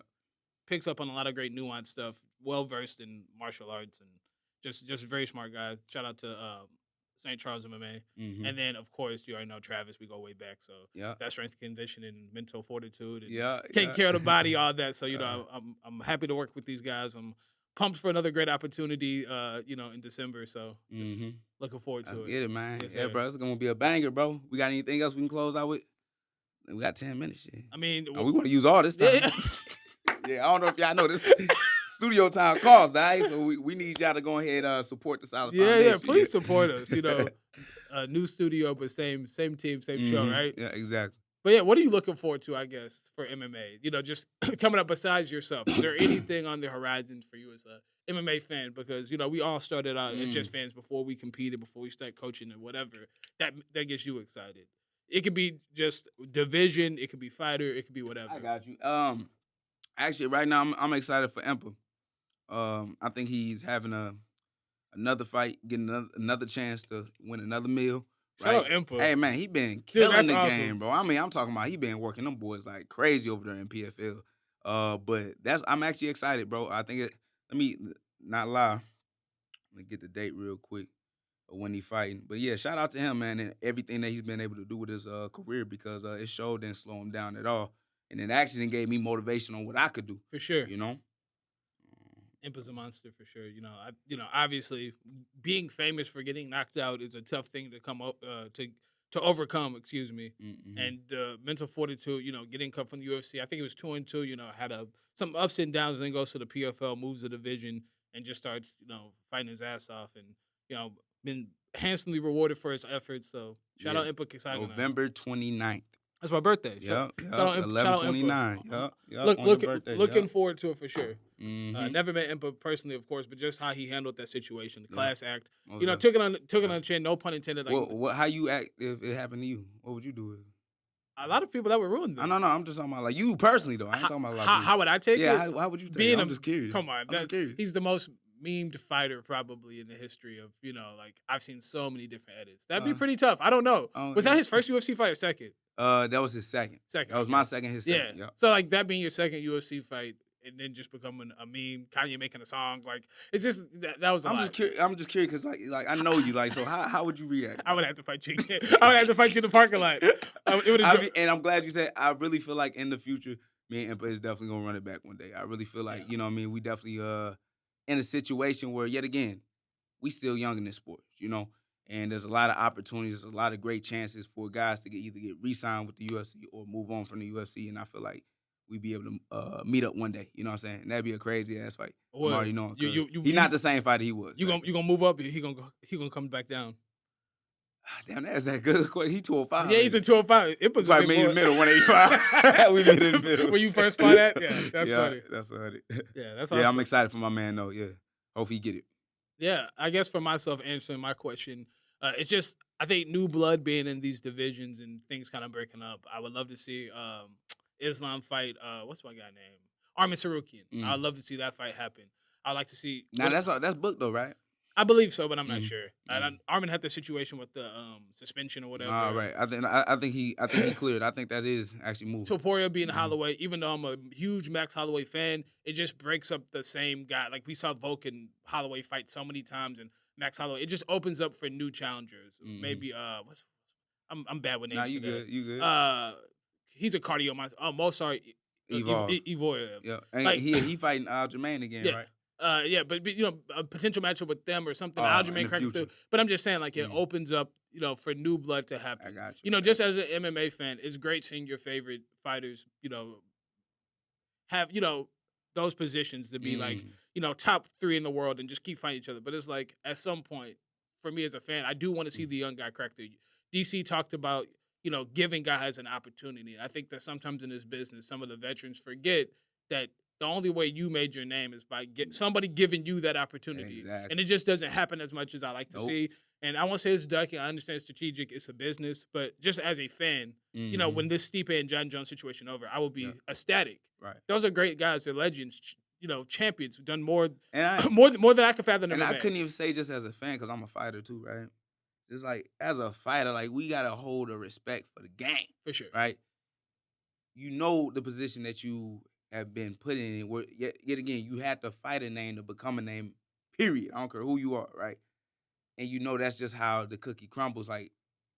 Picks up on a lot of great nuanced stuff. Well versed in martial arts and just very smart guy. Shout out to St. Charles MMA. Mm-hmm. And then of course you already know Travis. We go way back, so that strength and conditioning, mental fortitude, and taking care of the body, all that. So you know, I'm happy to work with these guys. I'm pumped for another great opportunity. In December. So just looking forward to it. Get it, man. Yes, yeah, bro. It's gonna be a banger, bro. We got anything else we can close out with? We got 10 minutes. Shit. I mean, we want to use all this time. Yeah, I don't know if y'all know this. Studio time costs, right? So we need y'all to go ahead support the Solid Foundation. Yeah, please support us. You know, new studio, but same team, same show, right? Yeah, exactly. But yeah, what are you looking forward to, I guess, for MMA? You know, just coming up besides yourself. Is there anything on the horizon for you as a MMA fan? Because, you know, we all started out as just fans before we competed, before we started coaching and whatever. That gets you excited. It could be just division, it could be fighter, it could be whatever. I got you. Actually, right now I'm excited for Impa. I think he's having another fight, getting another chance to win another meal. Right? Shout out Impa. Hey man, he been killing the awesome. game, bro. I mean, I'm talking about he been working them boys like crazy over there in PFL. But I'm actually excited, bro. I think let me not lie. Let me get the date real quick of when he fighting. But yeah, shout out to him, man, and everything that he's been able to do with his career because it showed didn't slow him down at all. And it actually gave me motivation on what I could do. For sure. You know? Impa's a monster for sure. You know, obviously being famous for getting knocked out is a tough thing to come up to overcome, excuse me. Mm-hmm. And mental fortitude, you know, getting cut from the UFC. I think it was 2-2, you know, had some ups and downs, and then goes to the PFL, moves the division, and just starts, you know, fighting his ass off and, you know, been handsomely rewarded for his efforts. So shout out Impa Kisaga. November 29th. That's my birthday. Yep. 11/29. Yep. Looking forward to it for sure. Mm-hmm. Never met Impa personally, of course, but just how he handled that situation, the class act. Okay. You know, took it on the chin. No pun intended. Like, how you act if it happened to you? What would you do with it? A lot of people that would ruin them. No. I'm just talking about like you personally though. I ain't talking about like how would I take it? Yeah, how would you take it? I'm just curious. Come on, he's the most memed fighter probably in the history of, you know, like I've seen so many different edits. That'd be pretty tough. I don't know. Was that his first UFC fight or second? That was his second. Second. That was my second. His second. Yeah. So like that being your second UFC fight, and then just becoming a meme, Kanye making a song, like it's just that was a lot. I'm just curious because like I know you, like, so how would you react? I would have to fight you again. I would have to fight you in the parking lot. And I'm glad you said. I really feel like in the future, me and Impa is definitely gonna run it back one day. I really feel like you know what I mean. We definitely in a situation where yet again we still young in this sport, you know. And there's a lot of opportunities, a lot of great chances for guys to either get re-signed with the UFC or move on from the UFC. And I feel like we'd be able to meet up one day. You know what I'm saying? And that'd be a crazy-ass fight. Well, I'm already knowing. He's not the same fighter he was. You gonna move up, he gonna come back down. Damn, that's that good. He 205. Yeah, he's a 205. It was probably meet in the middle, 185. We meet in the middle. When you first fought at? Yeah, that's funny. That's funny. Yeah, that's awesome. Yeah, I'm excited for my man, though. Yeah. Hope he get it. Yeah, I guess for myself, answering my question, it's just, I think new blood being in these divisions and things kind of breaking up. I would love to see Islam fight, what's my guy name? Armin Sarukian. I'd love to see that fight happen. I'd like to see. Now, that's booked, though, right? I believe so, but I'm not sure. Armin had the situation with the suspension or whatever. Right. I think he cleared. I think that is actually moving. Topuria being Holloway, even though I'm a huge Max Holloway fan, it just breaks up the same guy. Like we saw Volk and Holloway fight so many times, and Max Holloway, it just opens up for new challengers. Maybe I'm bad with names. Nah, you good. You good. He's a cardio monster. Oh, Mozart. Evoy. Yeah, and like, he fighting Jermaine again, yeah. right? Yeah, but you know, a potential matchup with them or something. Aljamain cracked through. But I'm just saying, like, it opens up, you know, for new blood to happen. I got you. You know, just as an MMA fan, it's great seeing your favorite fighters, you know, have, you know, those positions to be like, you know, top 3 in the world and just keep fighting each other. But it's like, at some point, for me as a fan, I do want to see the young guy crack through. DC talked about, giving guys an opportunity. I think that sometimes in this business, some of the veterans forget that the only way you made your name is by somebody giving you that opportunity. Exactly. And it just doesn't happen as much as I like to see. And I won't say it's ducking. I understand it's strategic. It's a business. But just as a fan, when this Stipe and Jon Jones situation over, I will be ecstatic. Right. Those are great guys. They're legends, champions who've done more, and more than I could fathom. And I couldn't even say just as a fan because I'm a fighter too, right? It's like, as a fighter, like, we got to hold a respect for the game. For sure. Right? You know the position that you have been put in. Where, yet again, you had to fight a name to become a name, period. I don't care who you are, right? And you know that's just how the cookie crumbles. Like,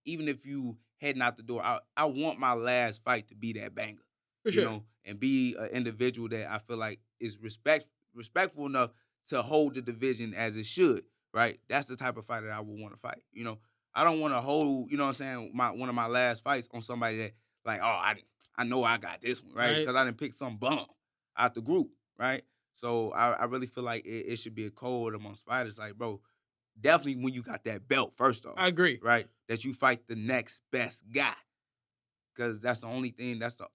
even if you heading out the door, I want my last fight to be that banger. For sure. You know, and be an individual that I feel like is respectful enough to hold the division as it should, right? That's the type of fighter that I would want to fight. You know, I don't want to hold, you know what I'm saying, one of my last fights on somebody that, like, oh, I know I got this one, right? Because I didn't pick some bum out the group, right? So I really feel like it should be a code amongst fighters. Like, bro, definitely when you got that belt, first off. I agree. Right? That you fight the next best guy. Because that's the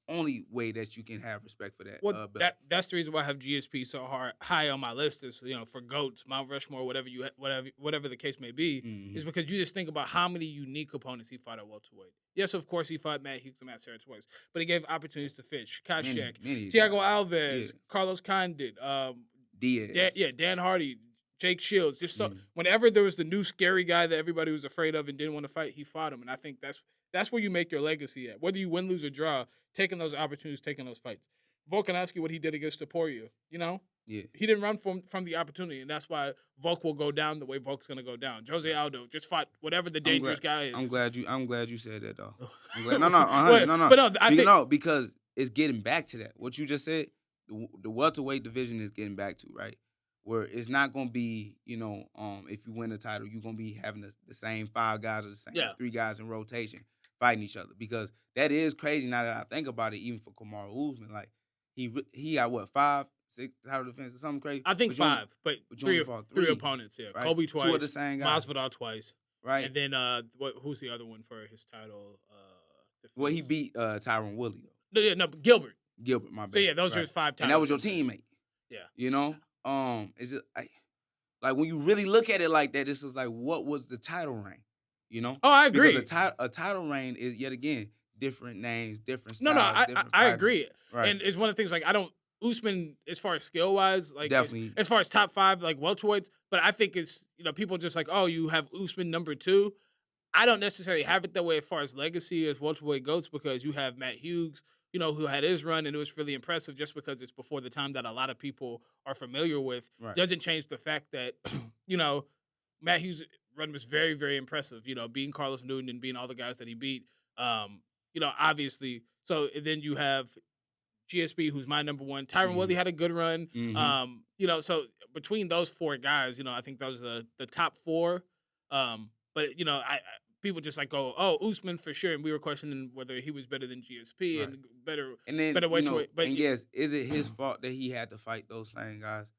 only way that you can have respect for that belt. That's the reason why I have GSP so high on my list is, for GOATs, Mount Rushmore, whatever the case may be, is because you just think about how many unique opponents he fought at welterweight. Yes, of course, he fought Matt Hughes and Matt Serra twice, but he gave opportunities to Fish, Koscheck, Thiago Alves, Carlos Condit, Diaz. Dan Hardy, Jake Shields. Just so whenever there was the new scary guy that everybody was afraid of and didn't want to fight, he fought him, and I think that's where you make your legacy at. Whether you win, lose, or draw, taking those opportunities, taking those fights. Volkanovski, what he did against Topuria, he didn't run from the opportunity, and that's why Volk will go down the way Volk's going to go down. Jose Aldo just fought whatever the dangerous guy is. I'm glad you said that, though. I'm glad, no. But because it's getting back to that. What you just said, the welterweight division is getting back to, right? Where it's not going to be, if you win the title, you're going to be having the same 5 guys or the same 3 guys in rotation fighting each other, because that is crazy now that I think about it. Even for Kamaru Usman, like he got what 5, 6 title defenses, something crazy. I think 5, but 3 opponents. Yeah, right? Kobe twice, 2 of the same guys. Masvidal twice, right? And then who's the other one for his title? Well, he beat Tyron Woodley. No, Gilbert. My bad. So yeah, those are his 5 titles. And that was your teammate. Yeah. Is it like when you really look at it like that, this is like, what was the title reign? Oh, I agree. Because a title reign is, yet again, different names, different styles. No, I agree. Right. And it's one of the things, like, Usman, as far as skill wise, like, definitely, as far as top 5, like, welterweights, but I think it's, people just like, oh, you have Usman number 2. I don't necessarily have it that way as far as legacy as welterweight goats, because you have Matt Hughes, who had his run, and it was really impressive just because it's before the time that a lot of people are familiar with. Right. Doesn't change the fact that, Matt Hughes' run was very, very impressive, beating Carlos Newton and beating all the guys that he beat, obviously. So then you have GSP, who's my number 1. Tyron Woodley had a good run. So between those 4 guys, I think those are the top 4. But, people just like go, oh, Usman for sure, and we were questioning whether he was better than GSP and better welterweight. But yes, is it his fault that he had to fight those same guys?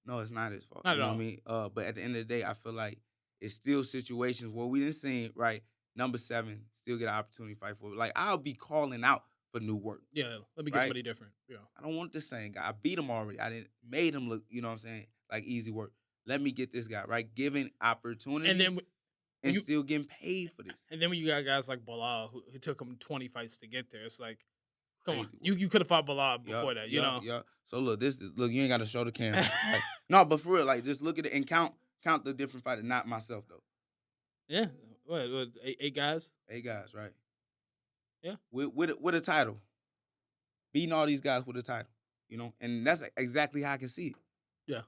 No, it's not his fault. Not at all. What I mean? But at the end of the day, I feel like it's still situations where we didn't see, right, number 7 still get an opportunity to fight for it. Like, I'll be calling out for new work. Yeah, let me get somebody different. Yeah, I don't want the same guy. I beat him already. I didn't made him look, you know what I'm saying, like easy work. Let me get this guy, right? Giving opportunities. And then and still getting paid for this. And then when you got guys like Bilal, who took him 20 fights to get there, it's like, come on, you could have fought Bilal before that, you know? Yeah. So look, you ain't got to show the camera. Like, no, but for real, like, just look at it and count the different fighters. Not myself though. Yeah, what 8 guys? 8 guys, right? Yeah. With a title, beating all these guys with a title, and that's exactly how I can see it. Yeah.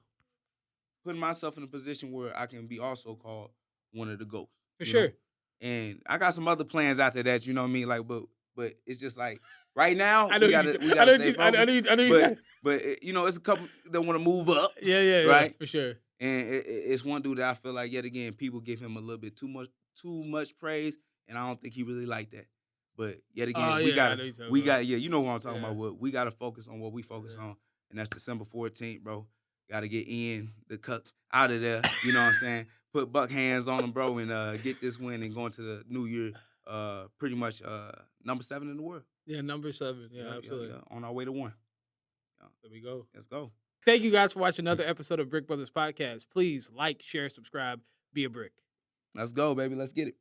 Putting myself in a position where I can be also called one of the GOATs. For sure. And I got some other plans after that, you know what I mean? Like, but it's just like right now we gotta stay focused. But it's a couple that want to move up. Yeah, right, for sure. And it's one dude that I feel like, yet again, people give him a little bit too much praise, and I don't think he really like that. But yet again, we got you know what I'm talking about. We got to focus on what we focus on, and that's December 14th, bro. Got to get Ian the Cuck out of there. You know what I'm saying? Put Buck hands on him, bro, and get this win and go into the new year pretty much number 7 in the world. Yeah, number 7. Yeah, absolutely. On our way to 1. There we go. Let's go. Thank you guys for watching another episode of Brick Brothers Podcast. Please like, share, subscribe, be a brick. Let's go, baby. Let's get it.